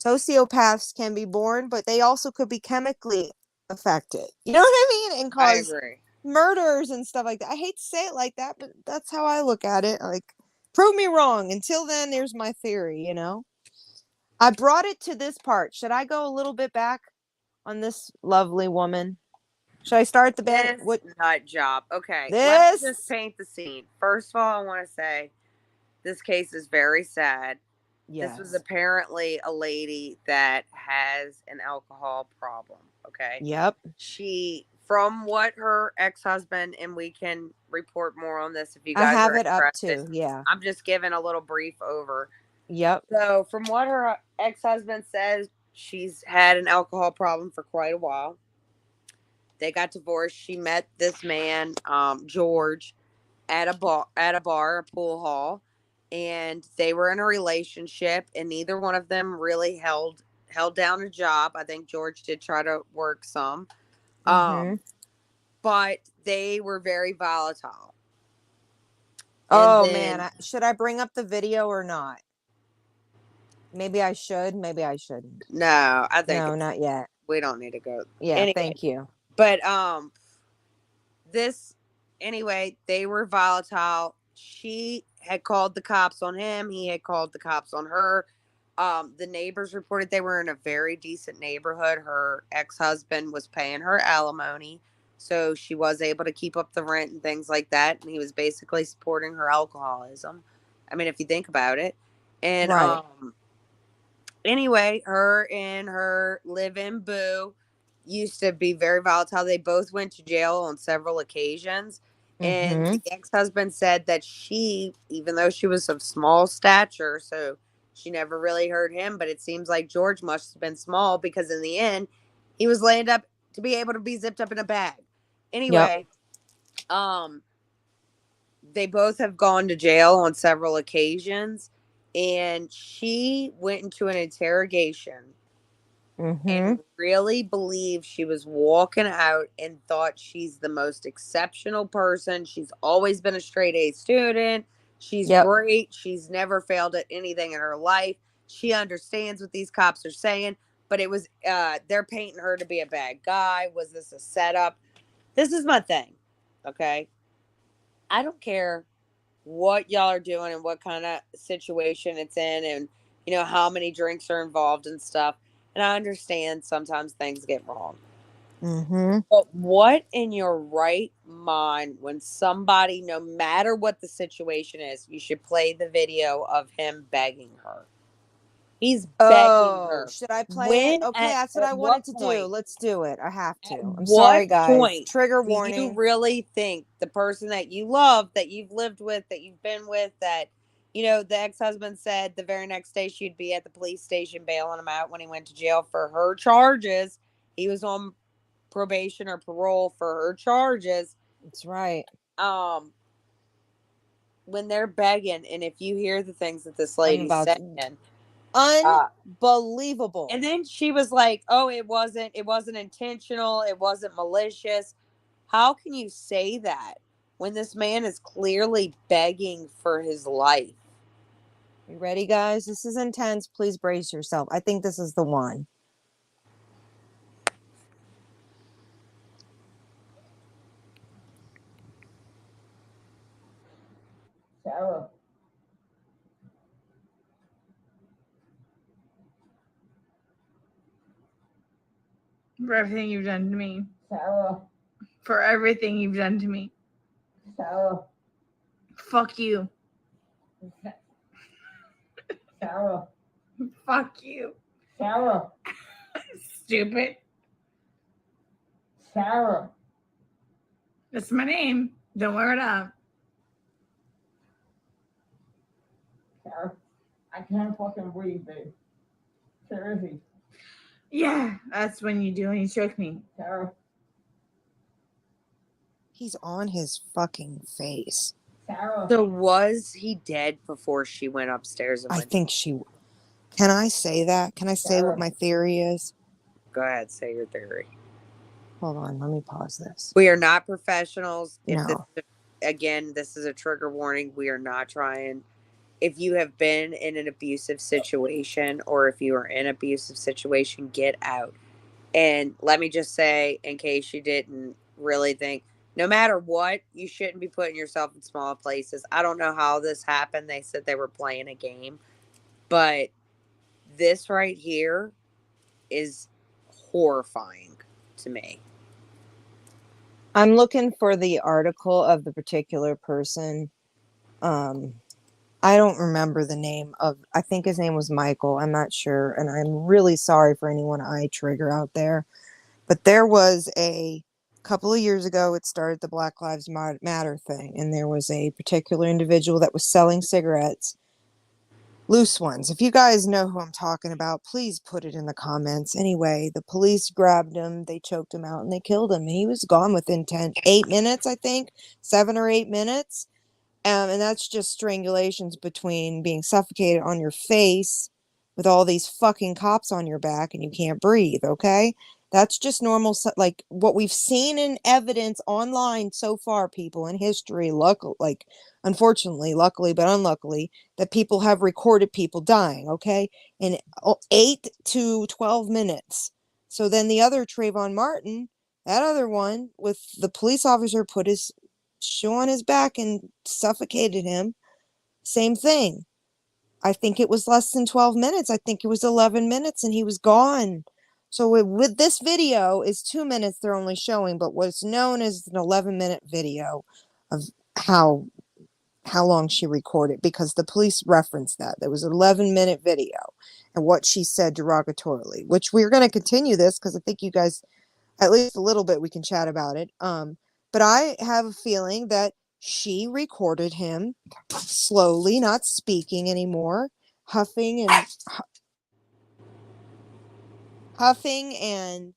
sociopaths can be born, but they also could be chemically affected. You know what I mean? And I cause agree. murders and stuff like that. I hate to say it like that, but that's how I look at it. Like, prove me wrong. Until then, there's my theory, you know? I brought it to this part. Should I go a little bit back on this lovely woman? Should I start the band? This What nut job. Okay, let me just this? paint the scene. First of all, I want to say this case is very sad. This was Yes. apparently a lady that has an alcohol problem. Okay. Yep. She, from what her ex husband, and we can report more on this if you I guys have are it up interested. too. Yeah. I'm just giving a little brief over. Yep. So, from what her ex husband says, she's had an alcohol problem for quite a while. They got divorced. She met this man, George, at a pool hall, and they were in a relationship. And neither one of them really held down a job. I think George did try to work some, Mm-hmm. but they were very volatile. And Oh then man, should I bring up the video or not? Maybe I should. Maybe I shouldn't. no, I think No, not yet. we don't need to go Yeah, anyway. thank you. But this anyway, they were volatile. She had called the cops on him. He had called the cops on her. The neighbors reported they were in a very decent neighborhood. Her ex-husband was paying her alimony, so she was able to keep up the rent and things like that. And he was basically supporting her alcoholism. I mean, if you think about it. And Right. Anyway, her and her live-in boo used to be very volatile. They both went to jail on several occasions. And Mm-hmm. the ex-husband said that she, even though she was of small stature, so she never really hurt him, but it seems like George must have been small because in the end, he was laid up to be able to be zipped up in a bag. Yep. Anyway, they both have gone to jail on several occasions, and she went into an interrogation Mm-hmm. and really believed she was walking out and thought she's the most exceptional person. She's always been a straight A student. She's Yep. great. She's never failed at anything in her life. She understands what these cops are saying, but it was they're painting her to be a bad guy. Was this a setup? This is my thing. Okay. I don't care what y'all are doing and what kind of situation it's in, and how many drinks are involved and stuff. And I understand sometimes things get wrong. Mm-hmm. But what in your right mind, when somebody, no matter what the situation is, you should play the video of him begging her. He's begging Oh, her. should I play it? When Okay, that's what I at what wanted to do. point Let's do it. I have At to. I'm what sorry, guys. point Trigger do you warning. really think the person that you love, that you've lived with, that you've been with, that, the ex-husband said the very next day she'd be at the police station bailing him out when he went to jail for her charges, He was on probation or parole for her charges. That's right. When they're begging, and if you hear the things that this lady's saying, unbelievable. And then she was like, "Oh, it wasn't intentional. It wasn't malicious." How can you say that when this man is clearly begging for his life? You ready, guys? This is intense. Please brace yourself. I think this is the one. Sarah. For everything you've done to me. Sarah. For everything you've done to me. Sarah. Fuck you. Sarah. Fuck you. Sarah. Stupid. Sarah. That's my name. Don't wear it up. Sarah. I can't fucking breathe, babe. Seriously. Yeah, that's when you do when you choke me. Sarah. He's on his fucking face. Sarah. So was he dead before she went upstairs? And I think she. Can I say that? Can I say what my theory is? Go ahead, say your theory. Hold on, let me pause this. We are not professionals. No. This is a trigger warning. We are not trying. If you have been in an abusive situation, or if you are in an abusive situation, get out. And let me just say, in case you didn't really think, no matter what, you shouldn't be putting yourself in small places. I don't know how this happened. They said they were playing a game. But this right here is horrifying to me. I'm looking for the article of the particular person. I don't remember the name of, I think his name was Michael. I'm not sure. And I'm really sorry for anyone I trigger out there. But there was a couple of years ago, it started the Black Lives Matter thing. And there was a particular individual that was selling cigarettes, loose ones. If you guys know who I'm talking about, please put it in the comments. Anyway, the police grabbed him, they choked him out, and they killed him. He was gone within 8 minutes, I think, 7 or 8 minutes. And that's just strangulations between being suffocated on your face with all these fucking cops on your back and you can't breathe, okay? That's just normal, like what we've seen in evidence online so far, people, in history, unfortunately, luckily, but unluckily, that people have recorded people dying, okay? In 8 to 12 minutes. So then the other Trayvon Martin, that other one with the police officer put his shoe on his back and suffocated him. Same thing. I think it was less than 12 minutes. I think it was 11 minutes and he was gone. So with this video is 2 minutes they're only showing, but what's known as an 11-minute video of how long she recorded, because the police referenced that. There was an 11-minute video and what she said derogatorily, which we're going to continue this because I think you guys, at least a little bit, we can chat about it. But I have a feeling that she recorded him slowly, not speaking anymore, huffing and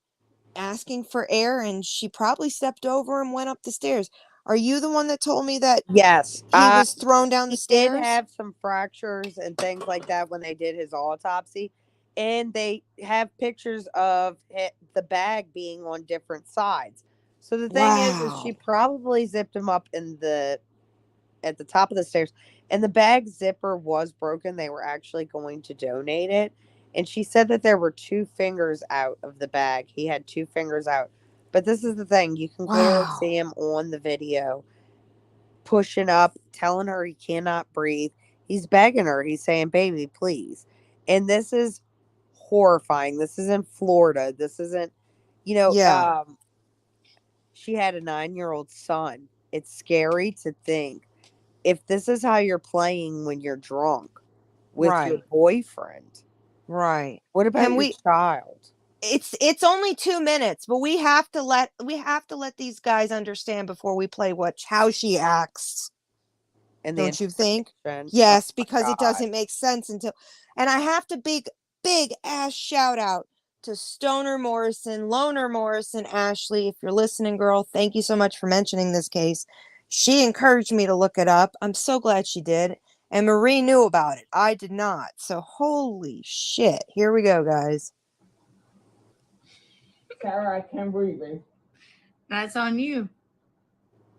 asking for air, and she probably stepped over and went up the stairs. Are you the one that told me that Yes, he was thrown down the stairs? He did have some fractures and things like that when they did his autopsy. And they have pictures of the bag being on different sides. So the thing is she probably zipped him up at the top of the stairs. And the bag zipper was broken. They were actually going to donate it. And she said that there were 2 fingers out of the bag. He had 2 fingers out. But this is the thing. You can clearly see him on the video pushing up, telling her he cannot breathe. He's begging her. He's saying, "Baby, please." And this is horrifying. This is in Florida. This isn't, she had a 9-year-old son. It's scary to think if this is how you're playing when you're drunk with your boyfriend. Right. What about your child? It's only 2 minutes, but we have to let these guys understand before we play how she acts. And don't you think? Yes, because it doesn't make sense until. And I have to big ass shout out to Stoner Morrison, Loner Morrison, Ashley. If you're listening, girl, thank you so much for mentioning this case. She encouraged me to look it up. I'm so glad she did. And Marie knew about it. I did not. So holy shit. Here we go, guys. Sarah, I can't breathe, babe. That's on you.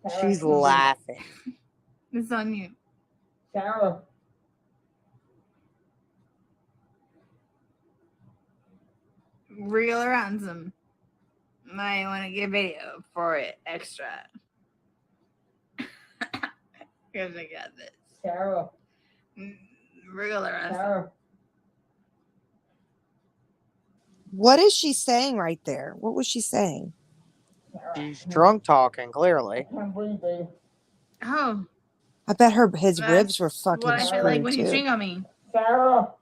Sarah, She's I can't breathe. laughing. It's on you. Sarah. Real or ransom. Might want to get video for it extra. Because I got this. Sarah. Real or ransom. Sarah. What is she saying right there? What was she saying? She's drunk talking, clearly. I can't breathe, babe. Oh. I bet his ribs were That's fucking what I feel like screwed when you too. drink on me. Sarah.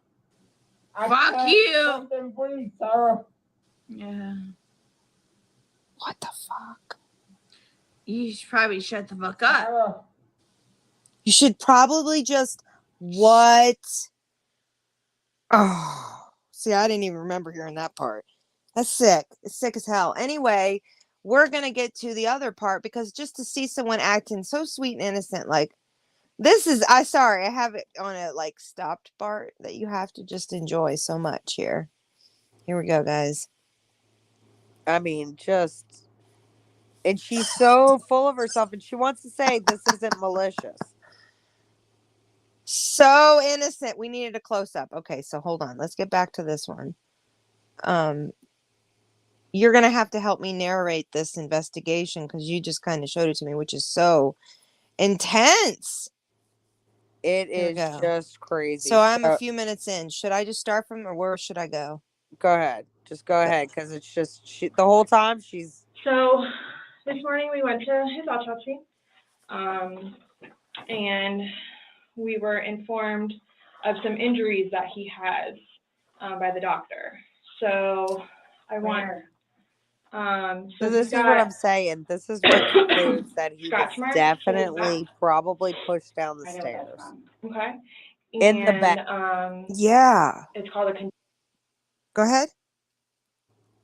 Fuck you. Fucking breathe, Sarah. Yeah. What the fuck? You should probably shut the fuck up. Sarah. You should probably just what? Oh, see, I didn't even remember hearing that part. That's sick. It's sick as hell. Anyway, we're gonna get to the other part because just to see someone acting so sweet and innocent, like this is. I have it on a like stopped part that you have to just enjoy so much here. Here we go, guys. I mean, and she's so full of herself, and she wants to say this isn't malicious. So innocent. We needed a close up. Okay, so hold on. Let's get back to this one. You're gonna have to help me narrate this investigation because you just kind of showed it to me, which is so intense. It is just crazy. So I'm a few minutes in. Should I just start from, or where should I go? Go ahead. Just go ahead, because it's just the whole time she's. So this morning we went to his autopsy, and we were informed of some injuries that he has by the doctor. So I want. So this is what I'm saying. This is what concludes that he was definitely probably pushed down the stairs. Okay. In the back. Yeah. It's called a. Go ahead.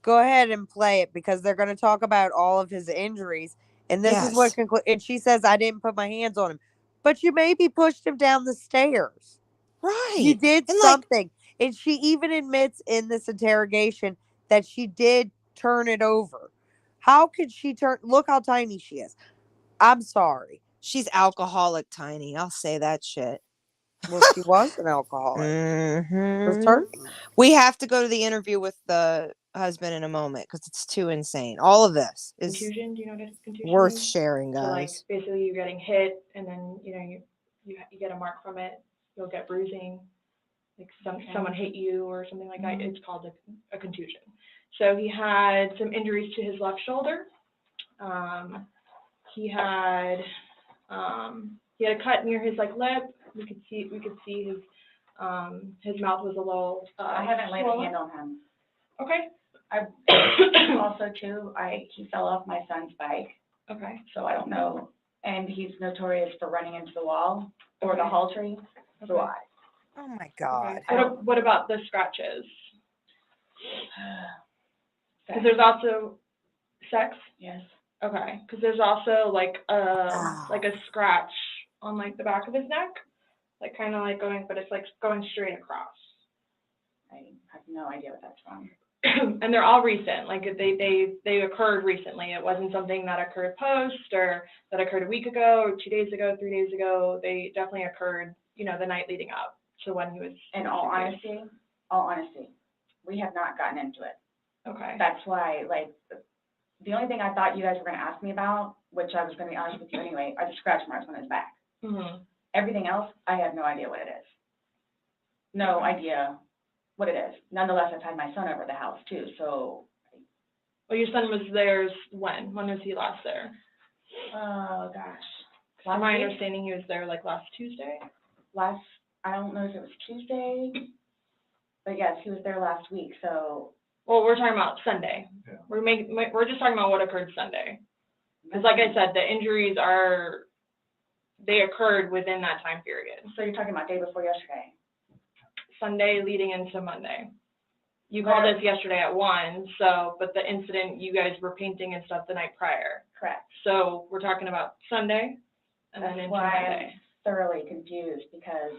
Go ahead and play it because they're going to talk about all of his injuries. And this is what concludes. And she says, I didn't put my hands on him. But you maybe pushed him down the stairs. Right. You did something. And she even admits in this interrogation that she did turn it over. How could she look how tiny she is. I'm sorry. She's alcoholic tiny. I'll say that shit. Well, she was an alcoholic. Mm-hmm. We have to go to the interview with the husband in a moment because it's too insane. All of this is contusion. Do you know what contusion worth is? sharing, guys. So like basically you're getting hit and then you get a mark from it. You'll get bruising. Like someone hit you or something like that. It's called a contusion. So he had some injuries to his left shoulder. He had a cut near his lip. We could see his mouth was a little. I haven't laid a hand on him. Okay. Also too, he fell off my son's bike. Okay. So I don't know, and he's notorious for running into the wall or the hall tree. So Okay. Oh my God. Okay. What about the scratches? Because there's also sex. Yes. Okay. Because there's also like a scratch on the back of his neck, kind of going, but it's going straight across. I have no idea what that's from. And they're all recent. They occurred recently. It wasn't something that occurred post or that occurred a week ago or 2 days ago, 3 days ago. They definitely occurred, the night leading up to when he was. In all honesty, we have not gotten into it. Okay. That's why, the only thing I thought you guys were going to ask me about, which I was going to be honest with you anyway, are the scratch marks on his back. Mm-hmm. Everything else, I have no idea what it is. No idea what it is. Nonetheless, I've had my son over the house too, so. Well, your son was there when? When was he last there? Oh, gosh. From my understanding, he was there last Tuesday? I don't know if it was Tuesday, but yes, he was there last week, so. Well, we're talking about Sunday. Yeah. We're just talking about what occurred Sunday. Because like I said, the injuries they occurred within that time period. So you're talking about day before yesterday? Sunday leading into Monday. You called us yesterday at 1, so, but the incident, you guys were painting and stuff the night prior. Correct. So we're talking about Sunday and then That's into why Monday. I'm thoroughly confused, because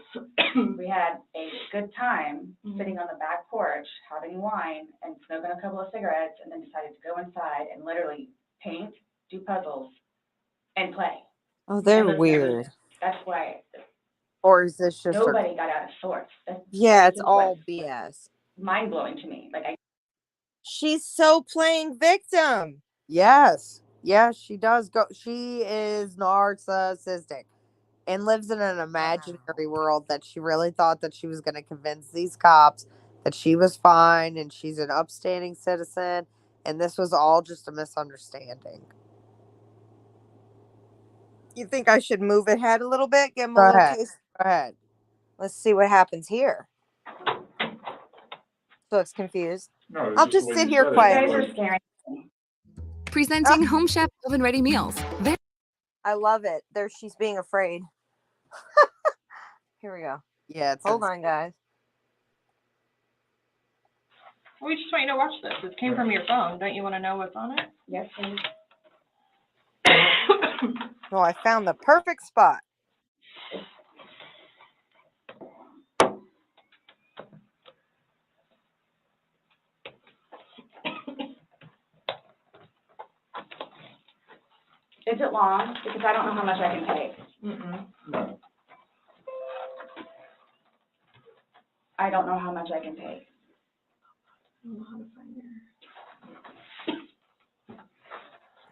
we had a good time sitting on the back porch, having wine and smoking a couple of cigarettes, and then decided to go inside and literally paint, do puzzles, and play. Oh, they're And listen to weird. music. That's why Or is this just nobody got out of sorts. Yeah, it's This is all what's BS. mind-blowing to me. Like, She's so playing victim. Yes. Yes, she does go. She is narcissistic and lives in an imaginary world that she really thought that she was going to convince these cops that she was fine and she's an upstanding citizen. And this was all just a misunderstanding. You think I should move ahead a little bit? Give him a Go little ahead. taste. Go ahead. Let's see what happens here. She looks confused. I'll just sit here you guys quietly. are scaring. Presenting Home Chef oven-ready meals. I love it. There, she's being afraid. Here we go. Yeah, it's Hold on, guys. We just want you to watch this. This came from your phone. Don't you want to know what's on it? Yes, please. Well, I found the perfect spot. Is it long? Because I don't know how much I can take. Mm-mm. I don't know how much I can take. I don't know how to find it.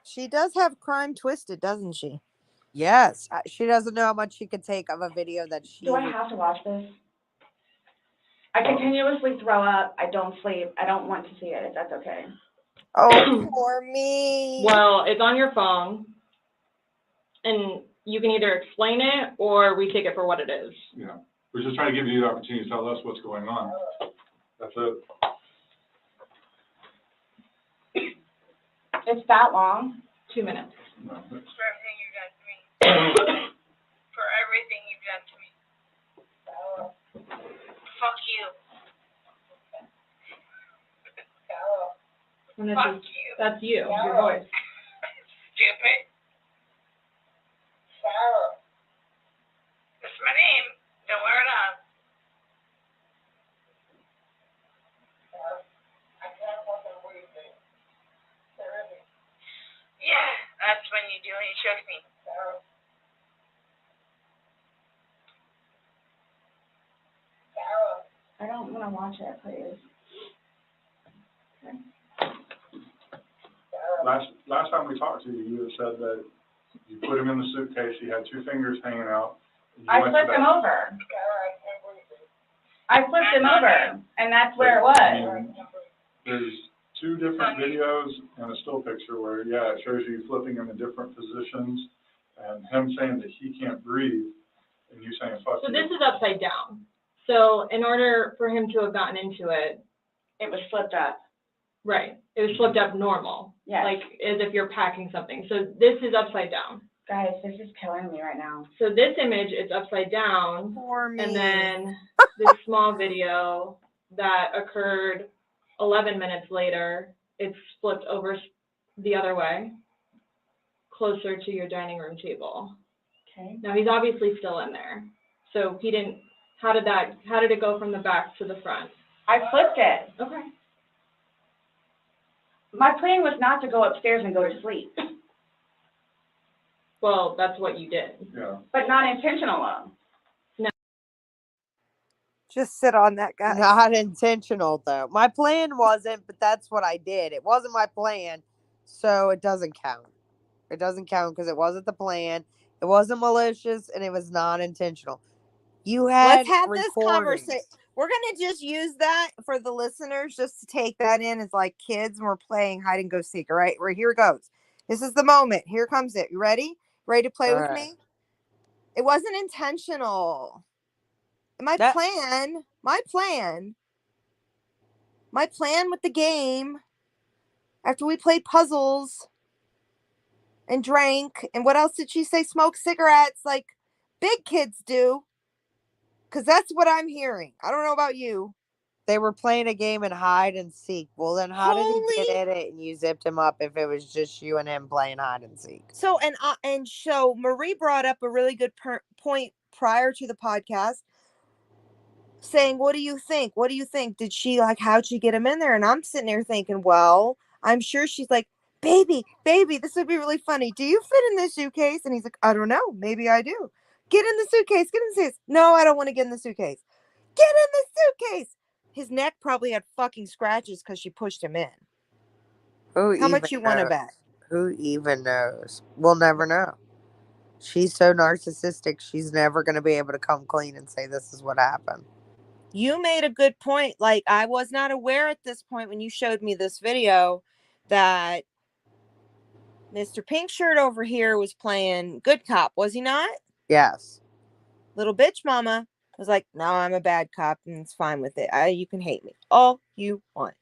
She does have crime twisted, doesn't she? Yes. She doesn't know how much she could take of a video that she. Do I have to watch this? I continuously throw up. I don't sleep. I don't want to see it, if that's okay. Oh, poor me. Well, it's on your phone, and you can either explain it or we take it for what it is. Yeah, we're just trying to give you the opportunity to tell us what's going on. That's it. It's that long? 2 minutes. No, For everything you've done to me. For everything you've done to me. Fuck you. And that's Fuck just- you. That's you, your voice. Stupid. Sarah. That's my name. Don't wear it up. I can't fucking breathe, babe. Yeah, that's when you do it. You shook me. Sarah. I don't want to watch it, please. Last time we talked to you, you had said that you put him in the suitcase, he had 2 fingers hanging out. and you I went to flipped him that- over. I flipped him over, and that's where it was. And there's 2 different videos and a still picture where, yeah, it shows you flipping him in different positions and him saying that he can't breathe and you saying, fuck So you. this is upside down. So in order for him to have gotten into it, It was flipped up. right, it was flipped up normal. Yes. Like as if you're packing something. So this is upside down. Guys, this is killing me right now. So this image is upside down. Poor me. And then this small video that occurred 11 minutes later, it's flipped over the other way, closer to your dining room table. Okay. Now he's obviously still in there. So he didn't, how did it go from the back to the front? I flipped it. Okay. My plan was not to go upstairs and go to sleep, Well, that's what you did. Yeah. but not intentional. Just sit on that, guy. Not intentional, though. My plan wasn't, but that's what I did. It wasn't my plan, so it doesn't count. It doesn't count because it wasn't the plan. It wasn't malicious, and it was not intentional. You had Let's have this recordings. conversation. We're going to just use that for the listeners, just to take that in as like kids and we're playing hide and go seek. All right, here it goes. This is the moment. Here comes it. You ready? Ready to play All with right. me? It wasn't intentional. My plan with the game, after we played puzzles and drank, and what else did she say? Smoke cigarettes like big kids do. Because that's what I'm hearing. I don't know about you. They were playing a game in hide and seek. Well, then how did he get in it and you zipped him up if it was just you and him playing hide and seek? So, and so Marie brought up a really good point prior to the podcast, saying, what do you think? What do you think? Did she, like, how'd she get him in there? And I'm sitting there thinking, well, I'm sure she's like, baby, this would be really funny. Do you fit in this suitcase? And he's like, I don't know. Maybe I do. Get in the suitcase. Get in the suitcase. No, I don't want to get in the suitcase. Get in the suitcase. His neck probably had fucking scratches because she pushed him in. How much you want to bet? Who even knows? We'll never know. She's so narcissistic, she's never going to be able to come clean and say this is what happened. You made a good point. Like, I was not aware at this point when you showed me this video that Mr. Pink Shirt over here was playing good cop, was he not? Yes. Little bitch mama was like, no, I'm a bad cop and it's fine with it. You can hate me all you want.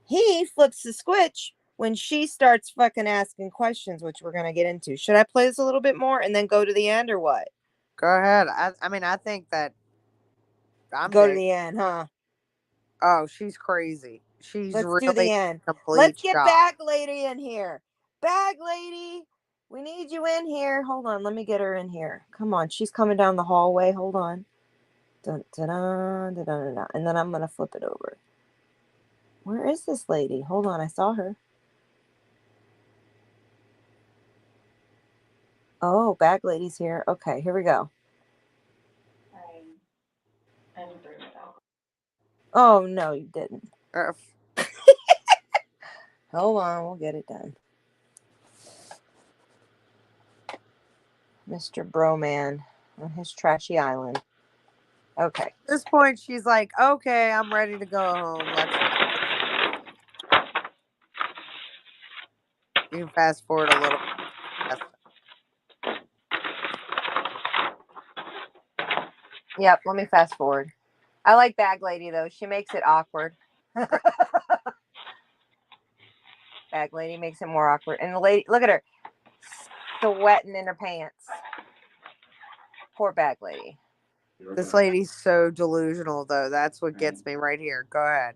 He flips the switch when she starts fucking asking questions, which we're going to get into. Should I play this a little bit more and then go to the end or what? Go ahead. I mean, I think that Go to the end, huh? Oh, she's crazy. She's Let's really do the end. Let's get Bag Lady in here. Bag Lady, we need you in here. Hold on, let me get her in here. Come on, she's coming down the hallway. Hold on. Dun, dun, dun, dun, dun, dun. And then I'm going to flip it over. Where is this lady? Hold on, I saw her. Oh, Bag Lady's here. Okay, here we go. Oh, no, you didn't. Hold on, we'll get it done. Mr. Broman on his trashy island. Okay. At this point, she's like, okay, I'm ready to go home. You can fast forward a little. Yep, let me fast forward. I like Bag Lady, though. She makes it awkward. Bag Lady makes it more awkward. And the lady, look at her. Sweating in her pants. Poor Bag Lady. This lady's so delusional, though. That's what gets me right here. Go ahead.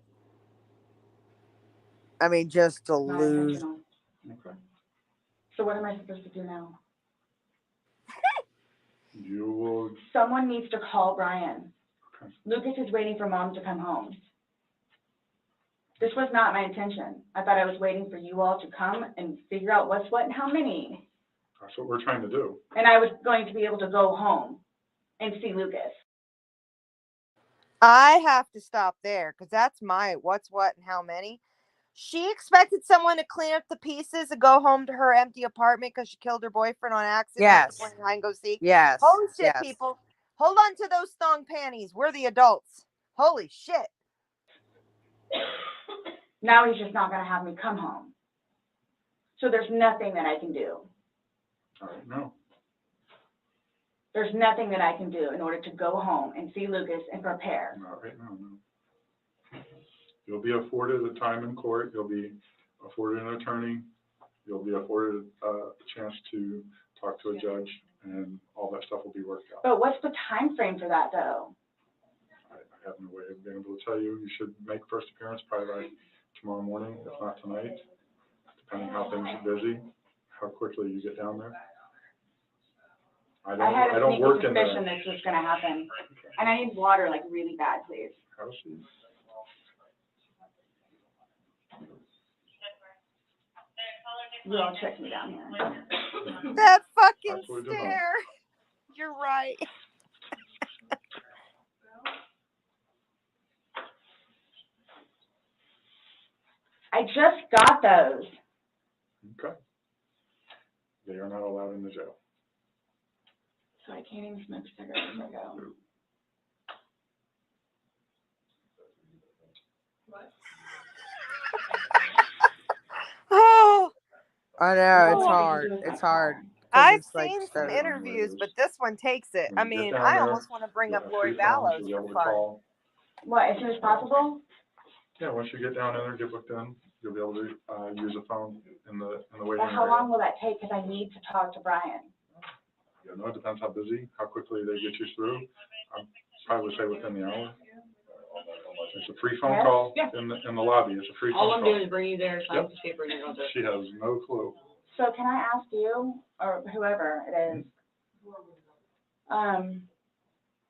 I mean, just delusional. Okay. So what am I supposed to do now? You will. Someone needs to call Brian. Okay. Lucas is waiting for Mom to come home. This was not my intention. I thought I was waiting for you all to come and figure out what's what and how many. That's what we're trying to do. And I was going to be able to go home and see Lucas. I have to stop there because that's my what's what and how many. She expected someone to clean up the pieces and go home to her empty apartment because she killed her boyfriend on accident. Yes. Playing hide and go seek. Yes. Holy shit, yes. people. Hold on to those thong panties. We're the adults. Holy shit. Now he's just not going to have me come home. So there's nothing that I can do. All right, no. There's nothing that I can do in order to go home and see Lucas and prepare. Not right now, no. You'll be afforded a time in court. You'll be afforded an attorney. You'll be afforded a chance to talk to a judge, and all that stuff will be worked out. But what's the time frame for that, though? I have no way of being able to tell you. You should make first appearance probably like tomorrow morning, if not tonight, depending how things are busy, how quickly you get down there. I don't work in there. I had a suspicion this was going to happen. Okay. And I need water, like, really bad, please. Have a seat. You all check me down here. That fucking stare. You're right. I just got those. Okay. They are not allowed in the jail. So I can't even smoke cigarettes as I go. What? Oh, I know, it's hard. It's hard. I've seen some interviews, but this one takes it. I mean, I almost want to bring up Lori Vallows for fun. What, as soon as possible? Yeah, once you get down in there, get booked in, you'll be able to use a phone in the waiting But how area. long will that take? Because I need to talk to Brian. Yeah, no, it depends how busy, how quickly they get you through. I would say within the hour. It's a free phone Yes. call Yeah. in the lobby. It's a free All phone I'm call. doing is bringing you there, sign Yep. this paper, and you're all done. She has no clue. So can I ask you, or whoever it is,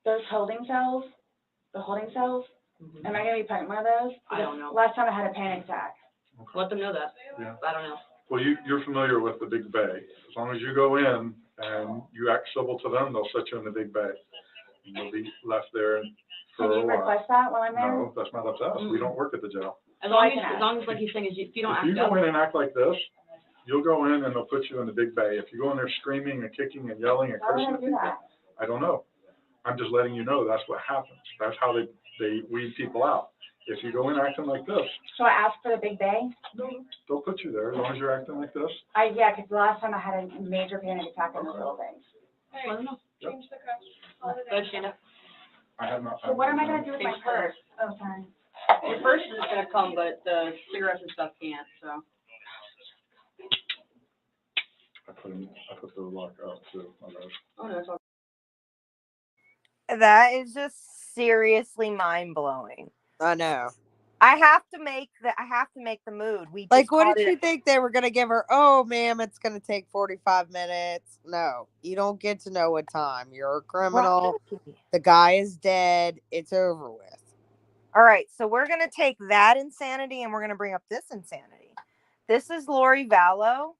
those holding cells, am I going to be put in one of those? I don't know. Last time I had a panic attack. Let them know that. Yeah. I don't know. Well, you're familiar with the big bay. As long as you go in and you act civil to them, they'll set you in the big bay. And you'll be left there for Can a you while. request that while I'm there? No, that's not up to us. We don't work at the jail. As long as like he's saying, is if you don't If act you up. go in and act like this, you'll go in and they'll put you in the big bay. If you go in there screaming and kicking and yelling and Why would cursing I at do people, that? I don't know. I'm just letting you know that's what happens. That's how they weed people out. If you go in acting like this, So I asked for the big bay? they'll put you there as long as you're acting like this. Yeah, because the last time I had a major panic attack on the little things. Hey, Yep. change the cups. Go stand up. I have not. So what am I going to do with my purse? Oh, sorry. Your purse is gonna come, but the cigarettes and stuff can't, so. I put the lock up too. My bad. Oh, no, it's all. That is just seriously mind blowing. I know. I have to make the mood. We just Like, what caught did it- you think they were gonna give her? Oh, ma'am, it's gonna take 45 minutes. No, you don't get to know what time. You're a criminal. The guy is dead. It's over with. All right, so we're going to take that insanity and we're going to bring up this insanity. This is Lori Vallow,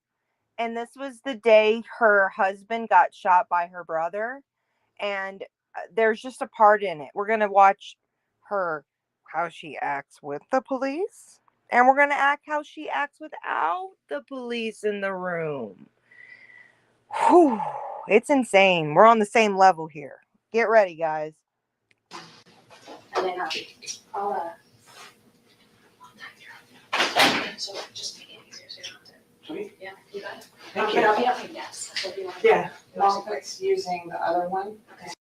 and this was the day her husband got shot by her brother. And there's just a part in it. We're going to watch her, how she acts with the police, and we're going to act how she acts without the police in the room. Whew, it's insane. We're on the same level here. Get ready, guys. And then I'll so just make it easier so you don't have to. Sweet. Yeah, you got it. Thank you. I'll be up in yes. So if you want Yeah. It's using the other one. Okay.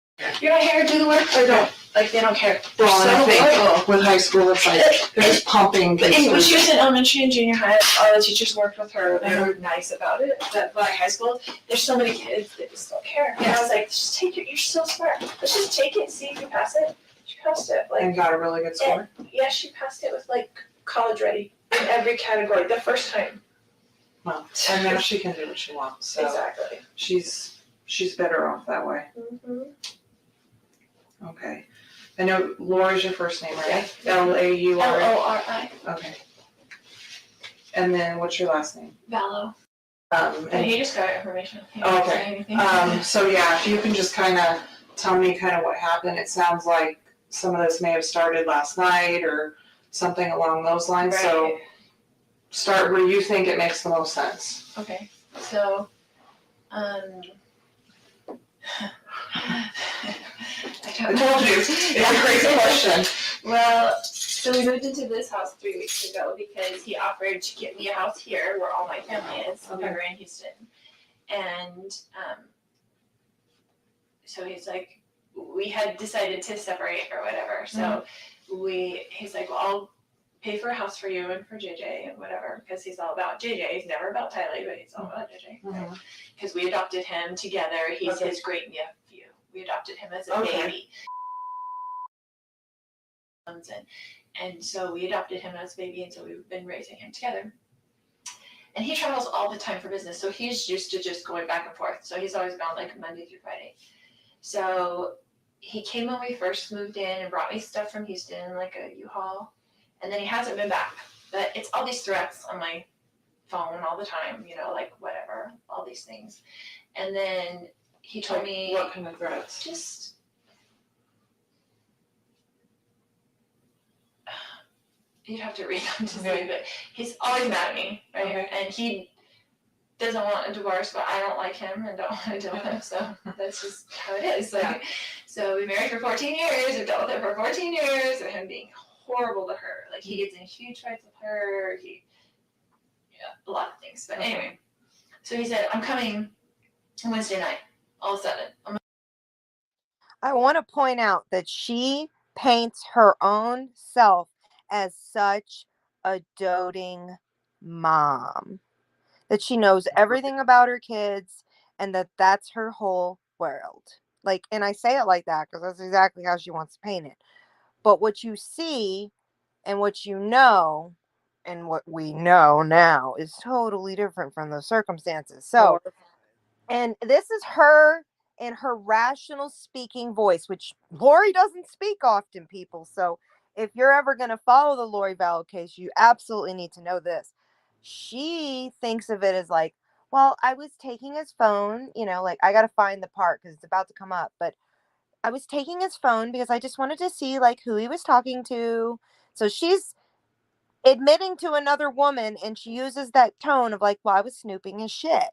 You don't care, do the work or don't? Like they don't care. Well, So and I think little. with high school, it's like they're just pumping. But when she was in elementary and junior high, all the teachers worked with her. They were nice about it. But by high school, there's so many kids that just don't care. And I was like, just take it. You're so smart. Let's just take it and see if you pass it. She passed it. Like, And got a really good score. yeah, she passed it with like college ready in every category the first time. Well, and now she can do what she wants. So Exactly. she's better off that way. Mm-hmm. Okay. I know Laura's your first name, right? Lauri. Lori. Okay. And then what's your last name? Vallow. And And he just got information. He didn't say okay. anything. So yeah, if you can just kind of tell me kind of what happened. It sounds like some of this may have started last night or something along those lines. Right. So start where you think it makes the most sense. Okay, so, I told you, it's a crazy question. Well, so we moved into this house 3 weeks ago because he offered to get me a house here where all my family is, over in Houston. And, so he's like, we had decided to separate or whatever, so he's like, well, I'll pay for a house for you and for JJ and whatever, because he's all about JJ. He's never about Tyler, but he's all about JJ. Because we adopted him together. He's his great nephew. We adopted him as a baby. And so we adopted him as a baby, and so we've been raising him together. And he travels all the time for business, so he's used to just going back and forth. So he's always gone like Monday through Friday. So he came when we first moved in and brought me stuff from Houston, like a U-Haul. And then he hasn't been back. But it's all these threats on my phone all the time, you know, like whatever, all these things. And then he told me. What kind of threats? Just. You'd have to read them to see, but he's always mad at me, right? And he doesn't want a divorce, but I don't like him and don't want to deal with him, so that's just how it is. Like, so we married for 14 years, we've dealt with it for 14 years, of him being horrible to her. Like, he gets in huge fights with her, a lot of things. But anyway, so he said, I'm coming Wednesday night, all of a sudden. I want to point out that she paints her own self as such a doting mom, that she knows everything about her kids and that's her whole world. Like, and I say it like that because that's exactly how she wants to paint it. But what you see and what you know and what we know now is totally different from those circumstances. So, and this is her in her rational speaking voice, which Lori doesn't speak often, people. So if you're ever going to follow the Lori Vallow case, you absolutely need to know this. She thinks of it as like, well, I was taking his phone, you know, like I got to find the part because it's about to come up, but I was taking his phone because I just wanted to see like who he was talking to. So she's admitting to another woman and she uses that tone of like, well, I was snooping his shit.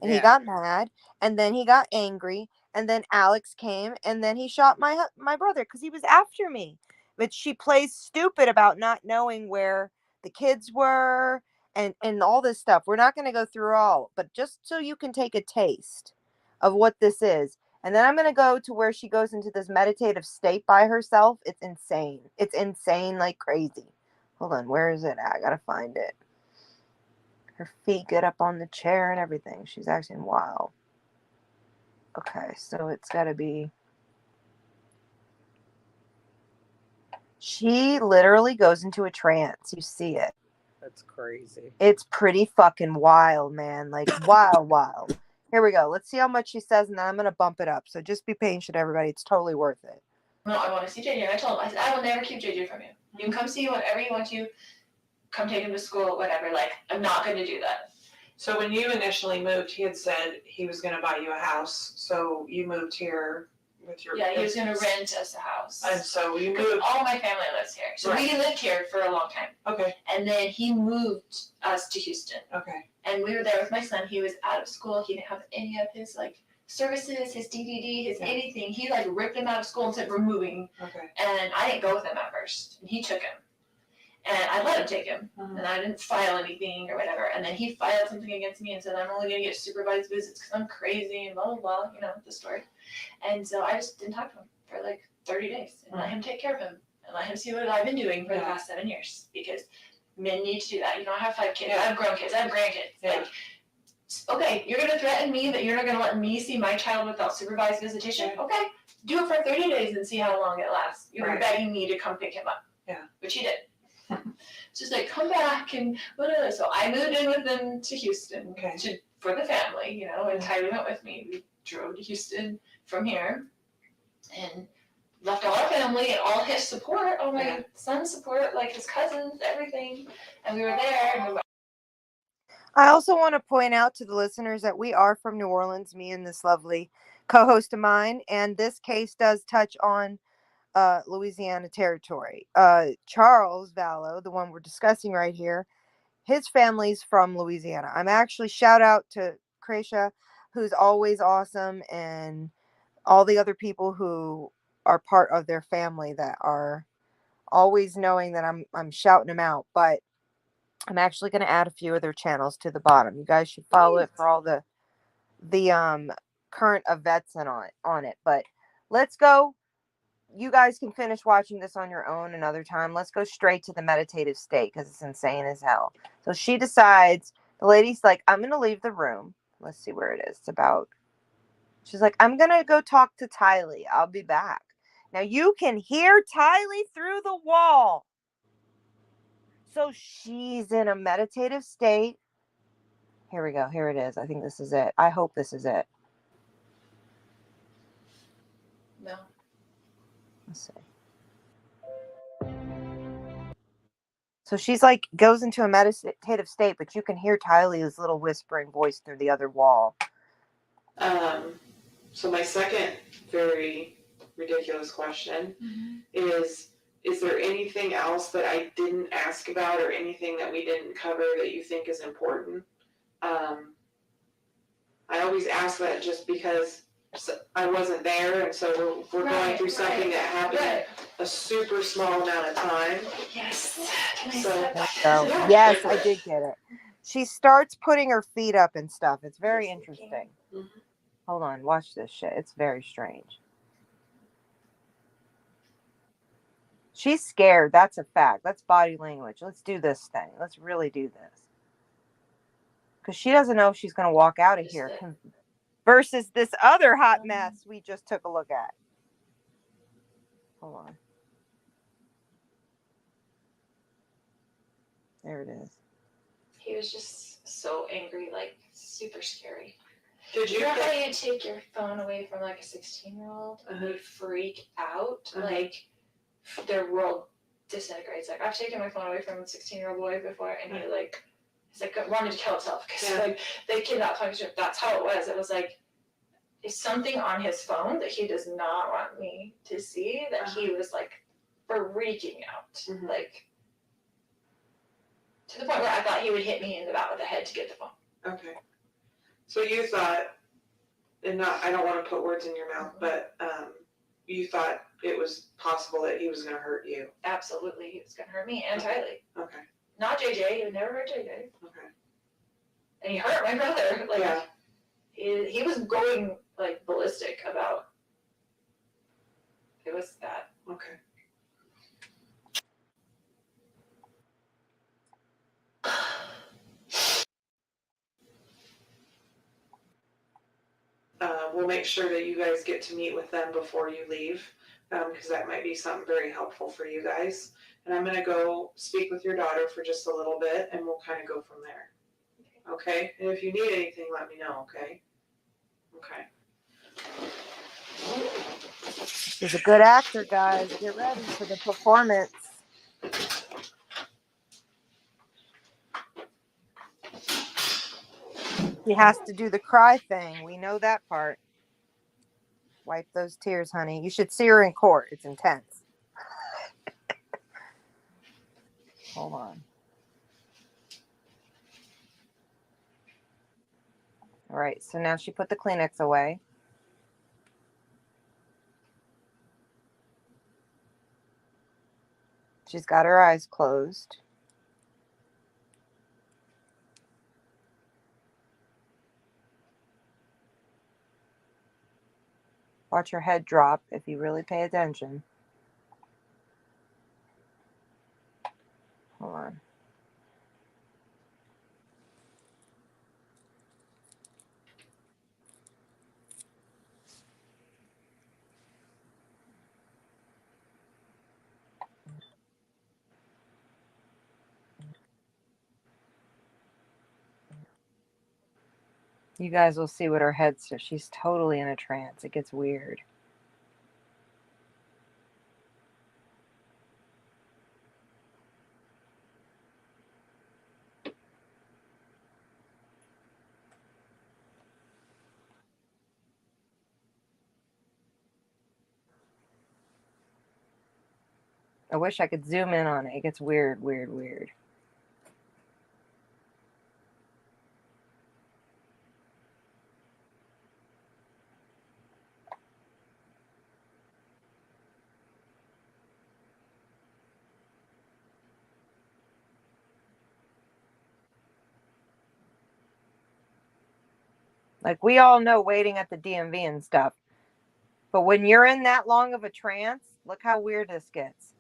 And he got mad, and then he got angry, and then Alex came, and then he shot my brother because he was after me. But she plays stupid about not knowing where the kids were and all this stuff. We're not going to go through all, but just so you can take a taste of what this is. And then I'm going to go to where she goes into this meditative state by herself. It's insane. It's insane like crazy. Hold on, where is it? I got to find it. Her feet get up on the chair and everything. She's acting wild. Okay, so it's got to be... She literally goes into a trance. You see it. That's crazy. It's pretty fucking wild, man. Like, wild. Here we go. Let's see how much she says, and then I'm going to bump it up. So just be patient, everybody. It's totally worth it. No, I want to see JJ. And I told him, I said, I will never keep JJ from you. You can come see whatever you want to. Come take him to school, whatever. Like, I'm not going to do that. So when you initially moved, he had said he was going to buy you a house. So you moved here with your... Yeah, he was going to rent us a house. And so you moved... All my family lives here. So right. We lived here for a long time. Okay. And then he moved us to Houston. Okay. And we were there with my son. He was out of school. He didn't have any of his, like, services, his DDD, his anything. He, like, ripped him out of school and said, we're moving. Okay. And I didn't go with him at first. And he took him. And I let him take him, and I didn't file anything or whatever. And then he filed something against me and said, I'm only going to get supervised visits because I'm crazy and blah, blah, blah, you know, the story. And so I just didn't talk to him for like 30 days and let him take care of him and let him see what I've been doing for the past 7 years because men need to do that. You know, I have 5 kids. I have grown kids. I have grandkids. Like, okay, you're going to threaten me that you're not going to let me see my child without supervised visitation? Okay, do it for 30 days and see how long it lasts. You're begging me to come pick him up. Yeah. Which he did. Just like come back and whatever. So I moved in with them to Houston for the family, you know, and Tyler went with me. We drove to Houston from here and left all our family and all his support, all my son's support, like his cousins, everything. And we were there. And I also want to point out to the listeners that we are from New Orleans, me and this lovely co-host of mine, and this case does touch on Louisiana territory. Charles Vallow, the one we're discussing right here, his family's from Louisiana. I'm actually shout out to Krisha, who's always awesome, and all the other people who are part of their family that are always knowing that I'm shouting them out. But I'm actually going to add a few of their channels to the bottom. You guys should follow it for all the current events and on it. But let's go. You guys can finish watching this on your own another time. Let's go straight to the meditative state because it's insane as hell. So she decides, the lady's like, I'm going to leave the room. Let's see where it is. It's about, she's like, I'm going to go talk to Tylee. I'll be back. Now you can hear Tylee through the wall. So she's in a meditative state. Here we go. Here it is. I think this is it. I hope this is it. No. Let's see. So she's like, goes into a meditative state, but you can hear Tylee's little whispering voice through the other wall. So my second very ridiculous question is there anything else that I didn't ask about or anything that we didn't cover that you think is important? I always ask that just because I wasn't there, and so we're going through something that happened a super small amount of time. Yes. Yes, I did get it. She starts putting her feet up and stuff. It's very interesting. Hold on, watch this shit. It's very strange. She's scared. That's a fact. That's body language. Let's do this thing. Let's really do this. Because she doesn't know if she's going to walk out of here. Versus this other hot mess we just took a look at. Hold on. There it is. He was just so angry, like super scary. Did you know how you take your phone away from like a 16-year-old and they freak out? Like their world disintegrates. Like I've taken my phone away from a 16-year-old boy before, and he's like wanted to kill himself because like they cannot talk to him. That's how it was. It was like there's something on his phone that he does not want me to see. That he was like freaking out, like to the point where I thought he would hit me in the back of the head to get the phone. Okay. So you thought, and not, I don't want to put words in your mouth, but you thought it was possible that he was going to hurt you. Absolutely, he was going to hurt me and Tylee. Okay. Not JJ. He would never hurt JJ. Okay. And he hurt my brother. Like he was going like ballistic about. It was bad. Okay. We'll make sure that you guys get to meet with them before you leave, because that might be something very helpful for you guys. And I'm going to go speak with your daughter for just a little bit, and we'll kind of go from there. Okay? And if you need anything, let me know, okay? Okay. He's a good actor, guys. Get ready for the performance. He has to do the cry thing. We know that part. Wipe those tears, honey. You should see her in court. It's intense. Hold on. All right, so now she put the Kleenex away. She's got her eyes closed. Watch her head drop if you really pay attention. Hold on. You guys will see what her head says. She's totally in a trance. It gets weird. I wish I could zoom in on it. It gets weird, weird, weird. Like, we all know waiting at the DMV and stuff. But when you're in that long of a trance, look how weird this gets.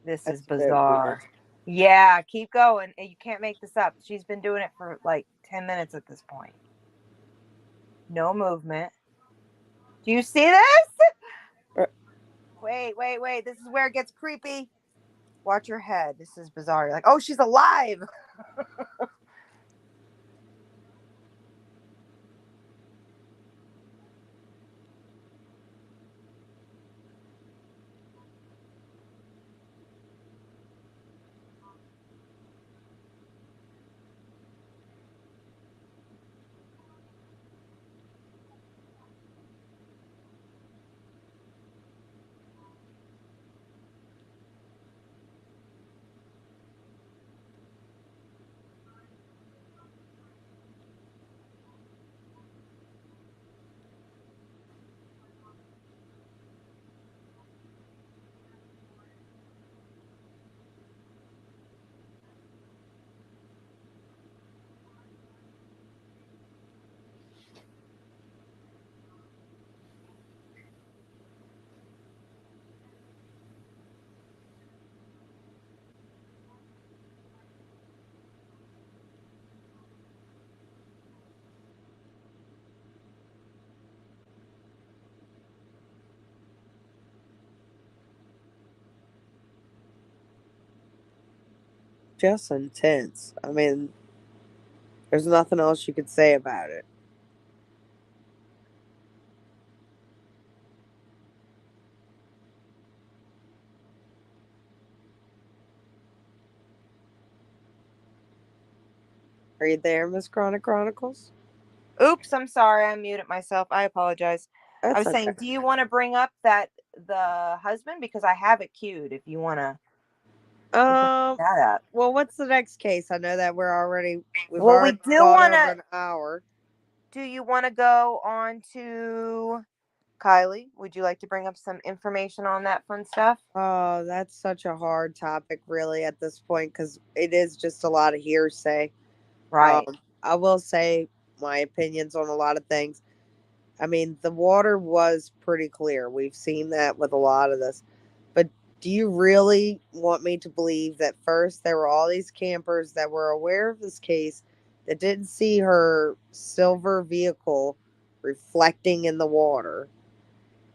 This is bizarre. Yeah, keep going. You can't make this up. She's been doing it for like 10 minutes at this point. No movement. Do you see this? Wait. This is where it gets creepy. Watch your head. This is bizarre. You're like, oh, she's alive. Just intense. I mean, there's nothing else you could say about it. Are you there, Miss Chronic Chronicles? Oops, I'm sorry. I muted myself. I apologize. I That's was saying, okay. do you want to bring up the husband? Because I have it queued if you want to that up. Well, what's the next case? I know that we've Well, we already do gone want over to. an hour. Do you want to go on to Kylie? Would you like to bring up some information on that fun stuff? Oh, that's such a hard topic, really, at this point, because it is just a lot of hearsay. Right. I will say my opinions on a lot of things. I mean, the water was pretty clear. We've seen that with a lot of this. But do you really want me to believe that first there were all these campers that were aware of this case that didn't see her silver vehicle reflecting in the water?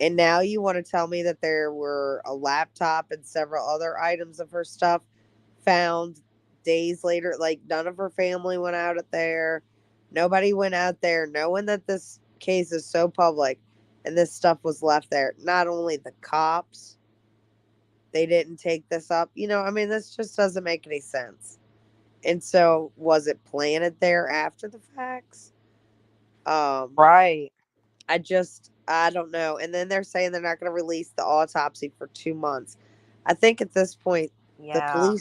And now you want to tell me that there were a laptop and several other items of her stuff found days later? Like, none of her family went out there. Nobody went out there knowing that this case is so public and this stuff was left there. Not only the cops, they didn't take this up. I mean, this just doesn't make any sense. And so, was it planted there after the facts? Right. I don't know. And then they're saying they're not going to release the autopsy for 2 months. I think at this point, Yeah.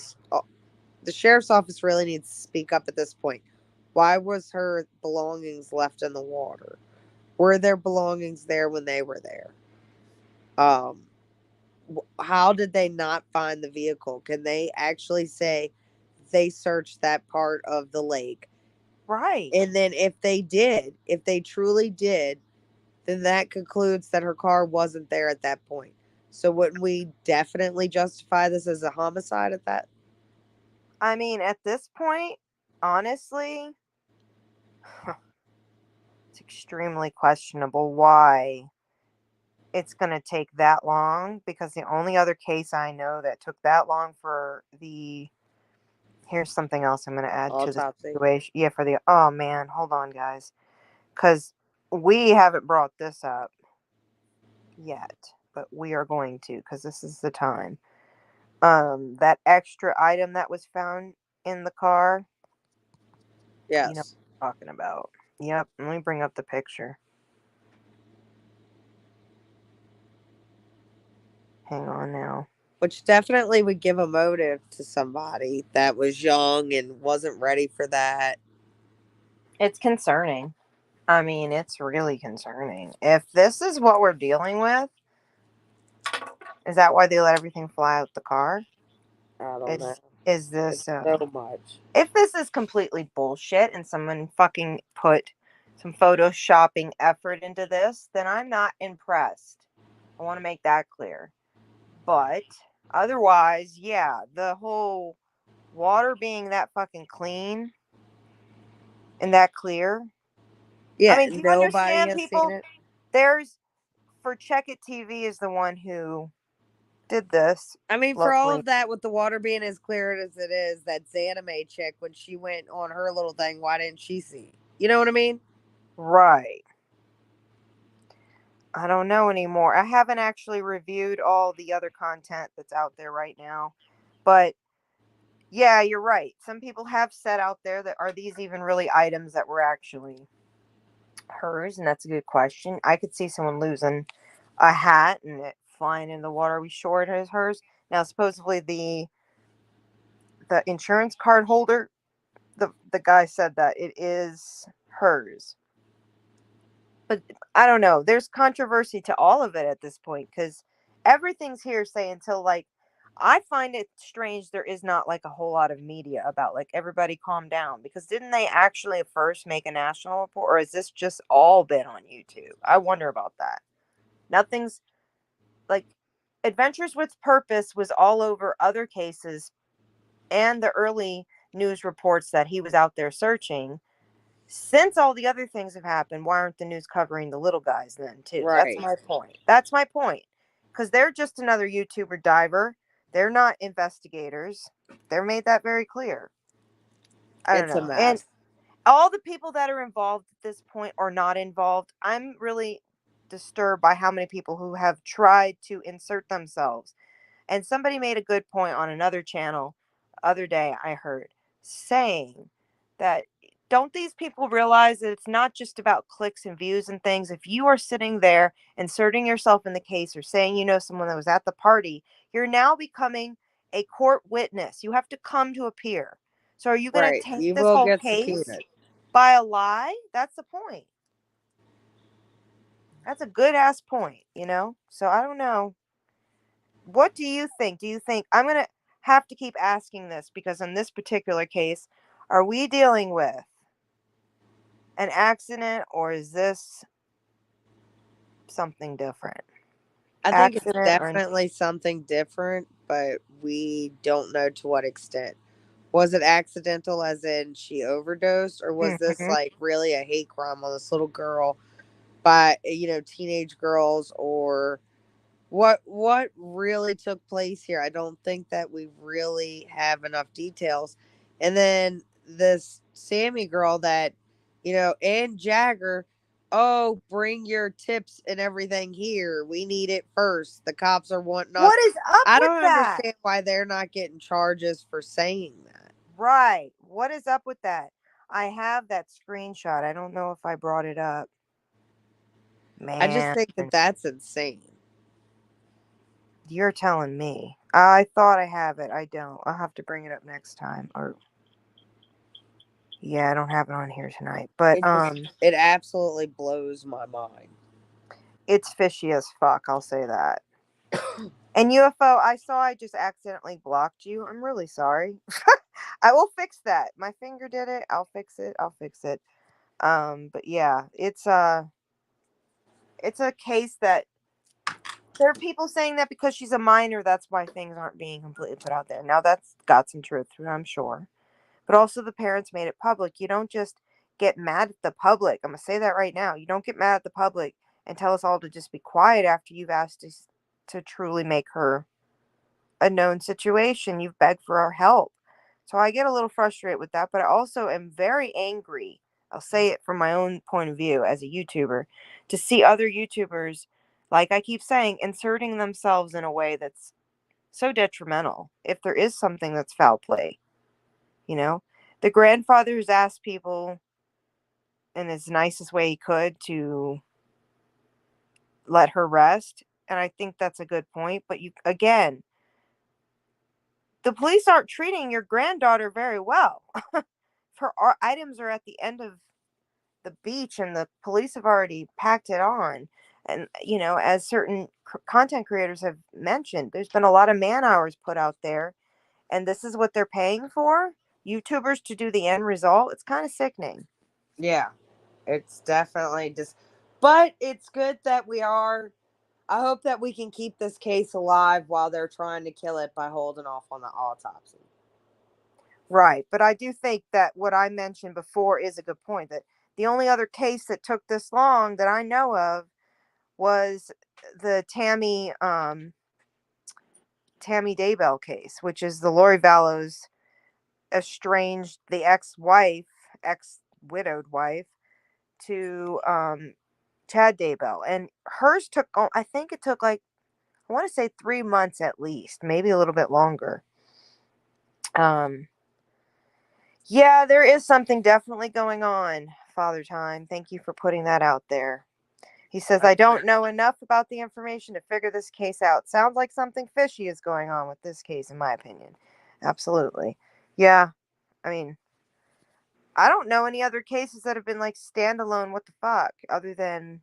the sheriff's office really needs to speak up at this point. Why was her belongings left in the water? Were their belongings there when they were there? How did they not find the vehicle? Can they actually say they searched that part of the lake? Right. And then if they truly did, then that concludes that her car wasn't there at that point. So wouldn't we definitely justify this as a homicide at that? I mean, at this point, honestly, it's extremely questionable why it's going to take that long, because the only other case I know that took that long for the here's something else I'm going to add to the Autopsy. situation. Yeah, for the oh man, hold on guys. Cuz we haven't brought this up yet, but we are going to, cuz this is the time. That extra item that was found in the car. Yes. You know what I'm talking about. Yep, let me bring up the picture. Hang on now. Which definitely would give a motive to somebody that was young and wasn't ready for that. It's concerning. I mean, it's really concerning. If this is what we're dealing with, is that why they let everything fly out the car? I don't know. Is this so much? If this is completely bullshit and someone fucking put some photoshopping effort into this, then I'm not impressed. I want to make that clear. But otherwise, yeah, the whole water being that fucking clean and that clear. Yeah, I mean, do you nobody understand, has people? seen it. There's for Check It TV is the one who did this. I mean, for all Lovely. of that, with the water being as clear as it is, that Xaname chick, when she went on her little thing, why didn't she see? You know what I mean? Right. I don't know anymore. I haven't actually reviewed all the other content that's out there right now. But yeah, you're right. Some people have said out there that are these even really items that were actually hers? And that's a good question. I could see someone losing a hat and it flying in the water. Are we sure it is hers? Now, supposedly the insurance card holder, the guy said that it is hers. But I don't know. There's controversy to all of it at this point, because everything's hearsay until, like, I find it strange there is not like a whole lot of media about, like, everybody calm down, because didn't they actually first make a national report, or is this just all been on YouTube? I wonder about that. Nothing's like Adventures with Purpose was all over other cases and the early news reports that he was out there searching. Since all the other things have happened, why aren't the news covering the little guys then too? Right. That's my point. That's my point. Because they're just another YouTuber diver They're not investigators. They're made that very clear. I don't It's a know. And mess. all the people that are involved at this point are not involved. I'm really disturbed by how many people who have tried to insert themselves. And somebody made a good point on another channel other day, I heard, saying that don't these people realize that it's not just about clicks and views and things? If you are sitting there inserting yourself in the case or saying you know someone that was at the party, you're now becoming a court witness. You have to come to appear. So are you going to Right. take You this will whole get case subpoenaed. by a lie? That's the point. That's a good ass point, you know? So I don't know. What do you think? Do you think I'm going to have to keep asking this because in this particular case, are we dealing with an accident or is this something different? I think it's Accident or definitely something different, but we don't know to what extent. Was it accidental, as in she overdosed, or was this Mhm. like really a hate crime on this little girl by teenage girls, or what really took place here? I don't think that we really have enough details. And then this Sammy girl that, and Jagger, oh, bring your tips and everything here. We need it first. The cops are wanting us. What is up I with don't that? understand why they're not getting charges for saying that. Right. What is up with that? I have that screenshot. I don't know if I brought it up. I just Man, think that that's insane. you're telling me. I thought I have it. I don't. I'll have to bring it up next time. Or yeah, I don't have it on here tonight. But It absolutely blows my mind. it's fishy as fuck, I'll say that. And UFO, I just accidentally blocked you. I'm really sorry. I will fix that. My finger did it. I'll fix it. But yeah, it's a case that there are people saying that because she's a minor, that's why things aren't being completely put out there. Now that's got some truth to it, I'm sure. But also the parents made it public. You don't just get mad at the public. I'm gonna say that right now. You don't get mad at the public and tell us all to just be quiet after you've asked us to truly make her a known situation. You've begged for our help. So I get a little frustrated with that, but I also am very angry. I'll say it from my own point of view as a YouTuber to see other YouTubers, like I keep saying, inserting themselves in a way that's so detrimental. If there is something that's foul play, you know, the grandfather has asked people in his nicest way he could to let her rest. And I think that's a good point. But you, again, the police aren't treating your granddaughter very well. Her items are at the end of the beach and the police have already packed it on. And, as certain content creators have mentioned, there's been a lot of man hours put out there. And this is what they're paying for? YouTubers to do the end result? It's kind of sickening. Yeah, it's definitely just, but it's good that I hope that we can keep this case alive while they're trying to kill it by holding off on the autopsy. Right. But I do think that what I mentioned before is a good point, that the only other case that took this long that I know of was the Tammy Daybell case, which is the Lori Vallows estranged the ex-widowed wife to Chad Daybell. And hers took, I think it took like, I want to say 3 months at least, maybe a little bit longer. Yeah, there is something definitely going on, Father Time. Thank you for putting that out there. He says, I don't know enough about the information to figure this case out. Sounds like something fishy is going on with this case, in my opinion. Absolutely. Yeah. I mean, I don't know any other cases that have been like standalone. What the fuck? Other than.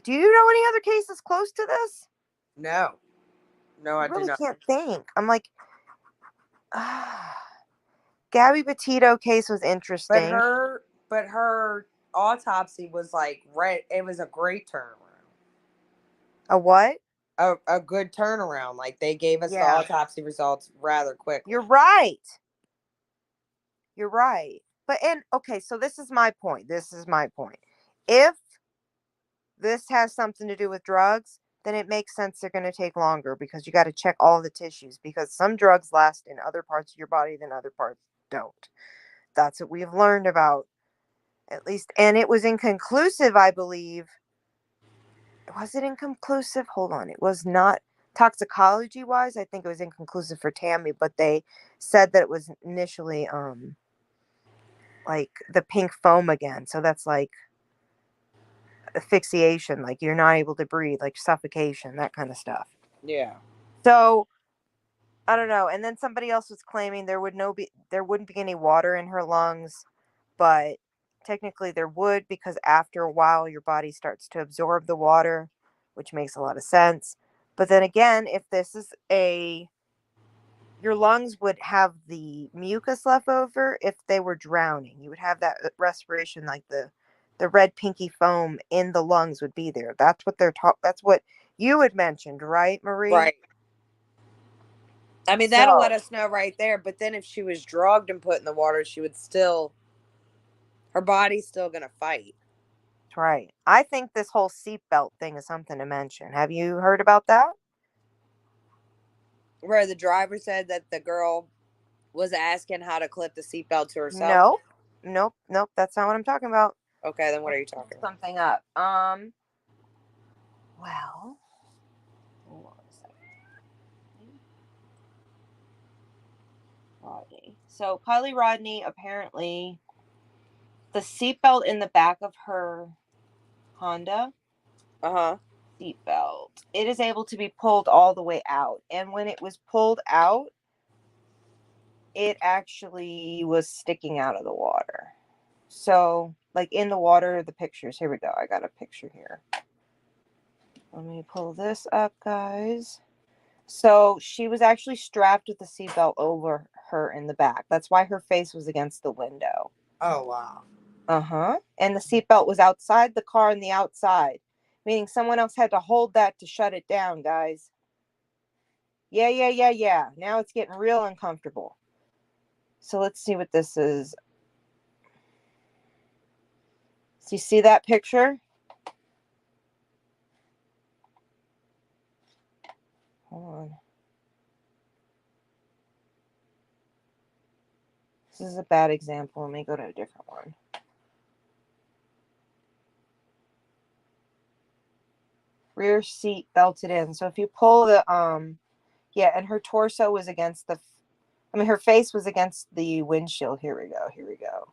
Do you know any other cases close to this? No. No, I do really not. can't think. I'm like. Gabby Petito case was interesting. But her autopsy was like it was a great turnaround. A what? A good turnaround. Like they gave us the autopsy results rather quickly. You're right. You're right. But okay, so this is my point. If this has something to do with drugs, then it makes sense they're going to take longer because you got to check all the tissues because some drugs last in other parts of your body than other parts don't. That's what we've learned about, at least. And it was inconclusive, I believe. Was it inconclusive? Hold on. It was not toxicology wise. I think it was inconclusive for Tammy, but they said that it was initially like the pink foam again. So that's like asphyxiation, like you're not able to breathe, like suffocation, that kind of stuff. Yeah. So I don't know. And then somebody else was claiming there wouldn't be any water in her lungs, but technically there would, because after a while your body starts to absorb the water, which makes a lot of sense. But then again, if this is your lungs would have the mucus left over if they were drowning. You would have that respiration, like the red pinky foam in the lungs would be there. That's what that's what you had mentioned, right, Marie? Right. I mean, that'll So- let us know right there. But then if she was drugged and put in the water, she would still, her body's still going to fight. Right. I think this whole seatbelt thing is something to mention. Have you heard about that? Where the driver said that the girl was asking how to clip the seatbelt to herself. Nope. That's not what I'm talking about. Okay, then what are you talking about? Something up. Well, hold on a second. Rodney. So Kylie Rodney, apparently the seatbelt in the back of her Honda seatbelt, it is able to be pulled all the way out. And when it was pulled out, it actually was sticking out of the water. So, like in the water, the pictures. Here we go. I got a picture here. Let me pull this up, guys. So she was actually strapped with the seatbelt over her in the back. That's why her face was against the window. Oh, wow. And the seatbelt was outside the car on the outside, meaning someone else had to hold that to shut it down, guys. Yeah. Now it's getting real uncomfortable. So let's see what this is. So you see that picture? Hold on. This is a bad example. Let me go to a different one. Rear seat belted in. So if you pull the and her torso was against her face was against the windshield. Here we go.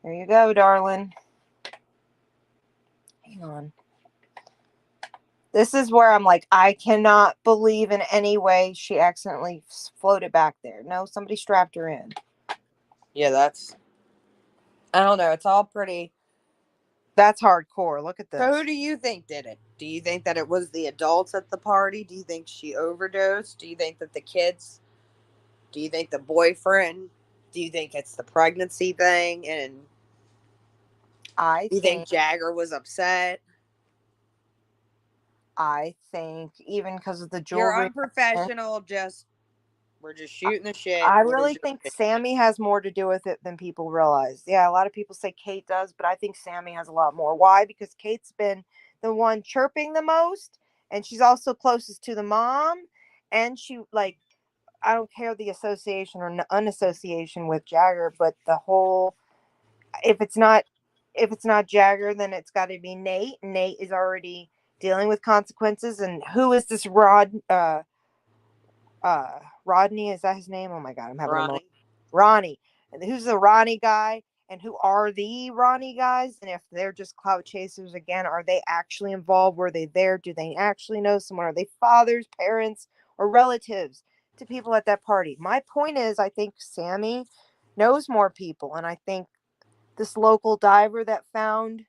There you go, darling. Hang on. This is where I'm like, I cannot believe in any way she accidentally floated back there. No, somebody strapped her in. Yeah, I don't know. It's all pretty. That's hardcore. Look at this. So who do you think did it? Do you think that it was the adults at the party? Do you think she overdosed? Do you think that the kids? Do you think the boyfriend? Do you think it's the pregnancy thing? And do you think Jagger was upset? I think even because of the jewelry. You're unprofessional. We're just shooting the shit. I really think Sammy has more to do with it than people realize. Yeah, a lot of people say Kate does, but I think Sammy has a lot more. Why? Because Kate's been the one chirping the most, and she's also closest to the mom, and she, like, I don't care the association or unassociation with Jagger, but the whole, if it's not Jagger, then it's got to be Nate. Nate is already dealing with consequences. And who is this Rodney? Is that his name? Oh my God, I'm having a moment. Ronnie. And who's the Ronnie guy? And who are the Ronnie guys? And if they're just clout chasers again, are they actually involved? Were they there? Do they actually know someone? Are they fathers, parents, or relatives to people at that party? My point is, I think Sammy knows more people. And I think this local diver that found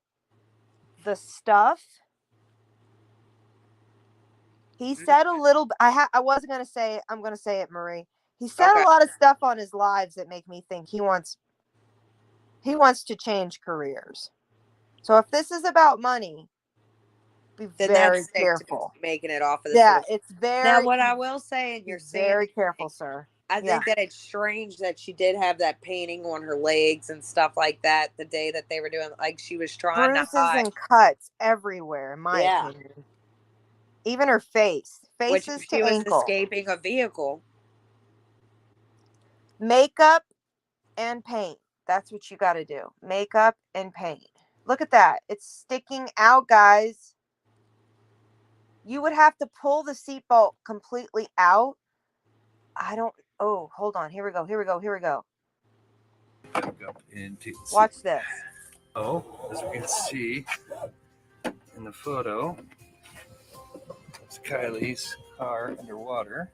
the stuff, he said a little. I wasn't gonna say it. I'm gonna say it, Marie. He said a lot of stuff on his lives that make me think he wants to change careers. So if this is about money, be very careful making it off of the Yeah, source. it's very. Now, what I will say, and you're very careful, sir. I think that it's strange that she did have that painting on her legs and stuff like that the day that they were doing, like she was trying bruises to hide. and cuts everywhere, in my opinion. Even her face. Which Faces if to she was ankle. escaping a vehicle. Makeup and paint. That's what you got to do. Makeup and paint. Look at that. It's sticking out, guys. You would have to pull the seatbelt completely out. Oh, hold on. Here we go. Back up into Watch this. Oh, as we can see in the photo, it's Kylie's car underwater.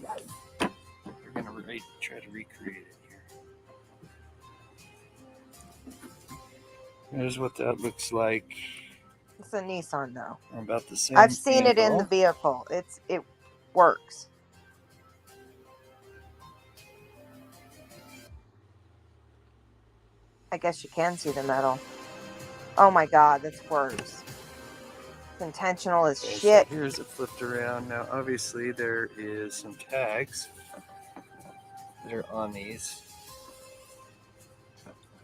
We're gonna try to recreate it here. Here's what that looks like. It's a Nissan, though. About the same. I've seen angle. it in the vehicle. It works. I guess you can see the metal. Oh my God, that's worse. It's intentional as Okay, shit. So here's it flipped around. Now, obviously, there is some tags that are on these.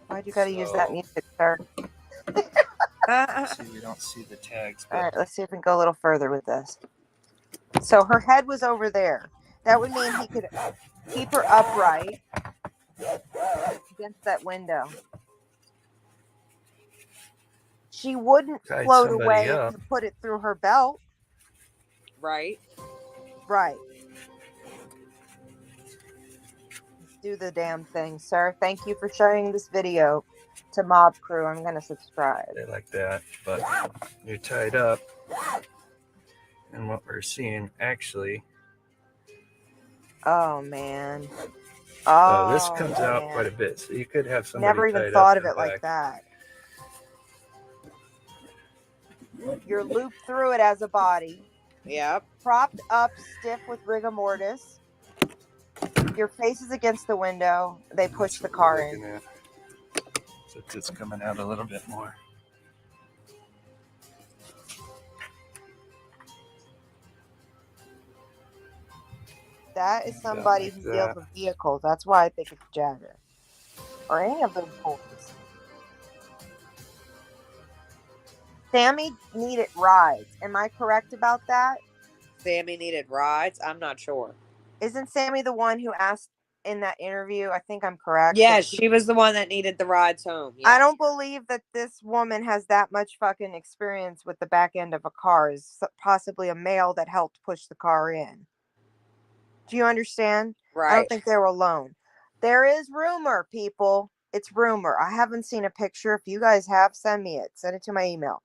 Why'd you gotta use that music, sir? See, we don't see the tags. All right, let's see if we can go a little further with this. So her head was over there. That would mean he could keep her upright against that window. She wouldn't Tied float somebody away up. if you put it through her belt. Right. Right. Let's do the damn thing, sir. Thank you for sharing this video to Mob Crew. I'm going to subscribe. They like that, but you're tied up. And what we're seeing actually. Oh, man. So this comes out quite a bit. So you could have somebody Never even tied thought up of in it the like back. that. You're looped through it as a body. Yep. Propped up stiff with rigor mortis. Your face is against the window. They push the car in. So it's coming out a little bit more. That is somebody who deals with vehicles. That's why I think it's Jagger. Or any of those boys. Sammy needed rides. Am I correct about that? Sammy needed rides? I'm not sure. Isn't Sammy the one who asked in that interview? I think I'm correct. Yes, she was the one that needed the rides home. I don't believe that this woman has that much fucking experience with the back end of a car. Is possibly a male that helped push the car in. Do you understand? Right. I don't think they were alone. There is rumor, people. It's rumor. I haven't seen a picture. If you guys have, send me it. Send it to my email.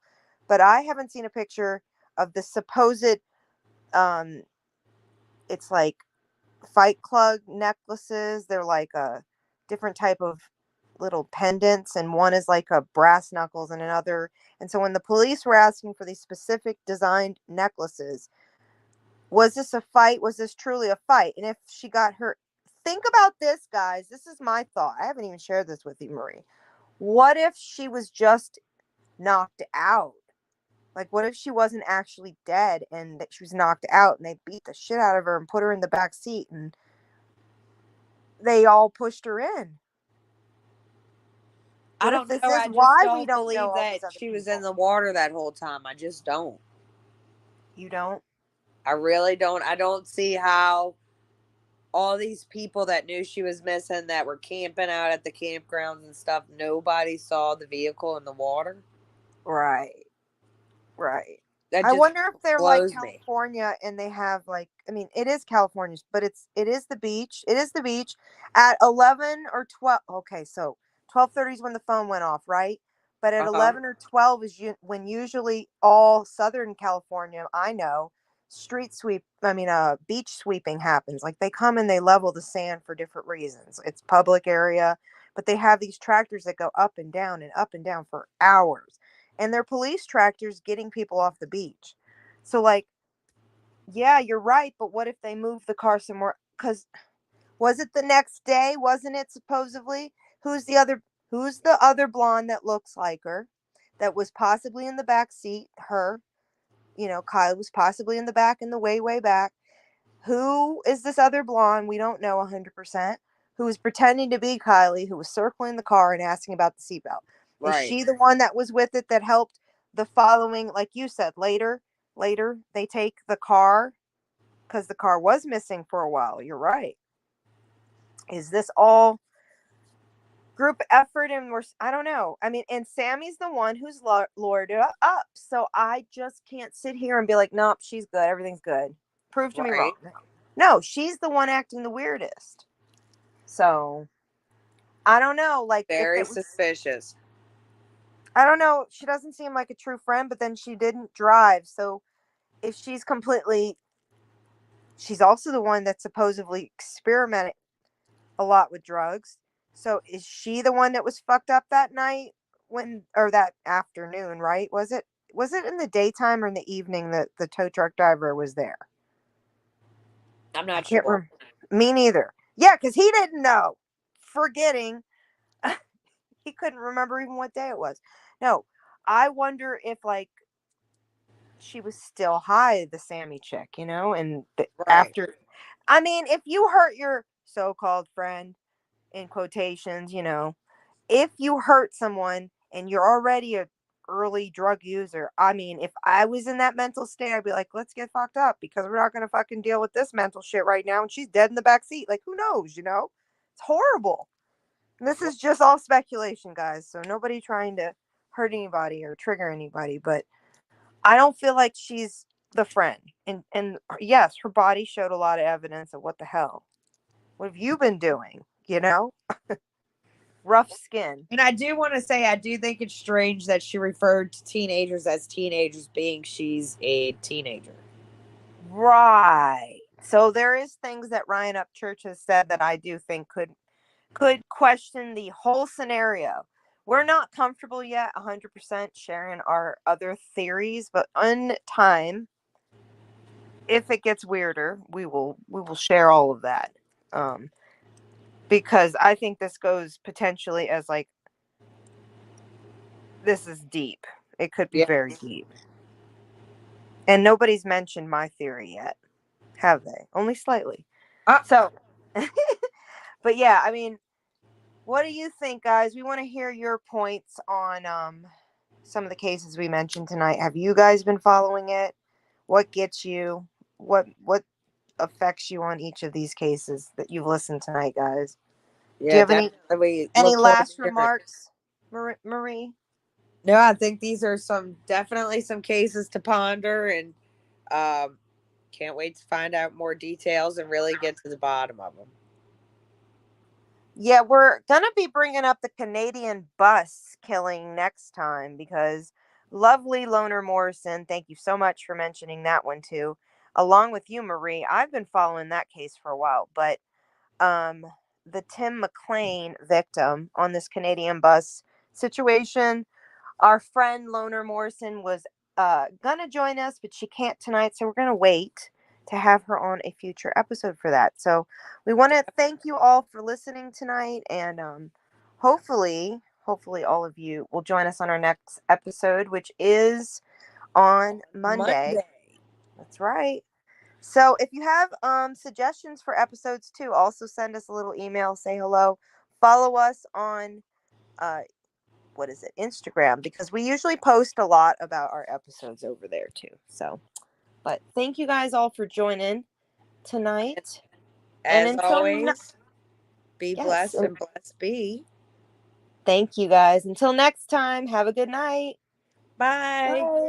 But I haven't seen a picture of the supposed, it's like Fight Club necklaces. They're like a different type of little pendants. And one is like a brass knuckles and another. And so when the police were asking for these specific designed necklaces, was this a fight? Was this truly a fight? And if she got hurt, think about this, guys. This is my thought. I haven't even shared this with you, Marie. What if she was just knocked out? Like, what if she wasn't actually dead and that she was knocked out and they beat the shit out of her and put her in the back seat and they all pushed her in? I don't know. I just don't believe that she was in the water that whole time. I just don't. You don't? I really don't. I don't see how all these people that knew she was missing, that were camping out at the campgrounds and stuff, nobody saw the vehicle in the water. Right. Right. That I just wonder if they're like blows me. California and they have like, I mean, it is California, but it is the beach. It is the beach at 11 or 12. Okay, so 12:30 is when the phone went off, right? But at 11 or 12 is when usually all Southern California, I know, beach sweeping happens. Like they come and they level the sand for different reasons. It's public area, but they have these tractors that go up and down for hours. And they're police tractors getting people off the beach. So like, yeah, you're right. But what if they move the car somewhere? Because was it the next day? Wasn't it supposedly? Who's the other blonde that looks like her? That was possibly in the back seat. Her, Kylie was possibly in the back, in the way, way back. Who is this other blonde? We don't know 100%. Who was pretending to be Kylie, who was circling the car and asking about the seatbelt. Right. Is she the one that was with it that helped the following, like you said, later they take the car because the car was missing for a while. You're right. Is this all group effort? And I don't know. I mean, and Sammy's the one who's lured it up. So I just can't sit here and be like, nope, she's good. Everything's good. Prove to me wrong. No, she's the one acting the weirdest. So I don't know. Like, very suspicious. I don't know. She doesn't seem like a true friend, but then she didn't drive. So if she's also the one that supposedly experimented a lot with drugs. So is she the one that was fucked up that night or that afternoon, right? Was it in the daytime or in the evening that the tow truck driver was there? I'm not sure. Me neither. Yeah, because he didn't know. Forgetting. He couldn't remember even what day it was. No, I wonder if, like, she was still high, the Sammy chick, and after. I mean, if you hurt your so-called friend, in quotations, if you hurt someone and you're already a early drug user, I mean, if I was in that mental state, I'd be like, let's get fucked up because we're not going to fucking deal with this mental shit right now. And she's dead in the back seat. Like, who knows, It's horrible. And this is just all speculation, guys. So nobody trying to hurt anybody or trigger anybody, but I don't feel like she's the friend. And yes, her body showed a lot of evidence of what the hell. What have you been doing? Rough skin. And I do want to say, I do think it's strange that she referred to teenagers as teenagers, being she's a teenager. Right. So there is things that Ryan Upchurch has said that I do think could question the whole scenario. We're not comfortable yet 100% sharing our other theories, but in time, if it gets weirder, we will share all of that. Because I think this goes potentially as like, this is deep. It could be very deep. And nobody's mentioned my theory yet, have they? Only slightly. So, but yeah, I mean, what do you think, guys? We want to hear your points on some of the cases we mentioned tonight. Have you guys been following it? What gets you? What affects you on each of these cases that you've listened tonight, guys? Yeah, do you have any last remarks, Marie? No, I think these are definitely some cases to ponder, and can't wait to find out more details and really get to the bottom of them. Yeah, we're going to be bringing up the Canadian bus killing next time because lovely Loner Morrison, thank you so much for mentioning that one too. Along with you, Marie, I've been following that case for a while, but the Tim McLean victim on this Canadian bus situation, our friend Loner Morrison was going to join us, but she can't tonight, so we're going to wait to have her on a future episode for that. So we want to thank you all for listening tonight, and hopefully all of you will join us on our next episode, which is on Monday. That's right. So if you have suggestions for episodes too, also send us a little email, say hello, follow us on Instagram, because we usually post a lot about our episodes over there too. So, but thank you guys all for joining tonight. As always, be blessed and blessed be. Thank you guys. Until next time, have a good night. Bye.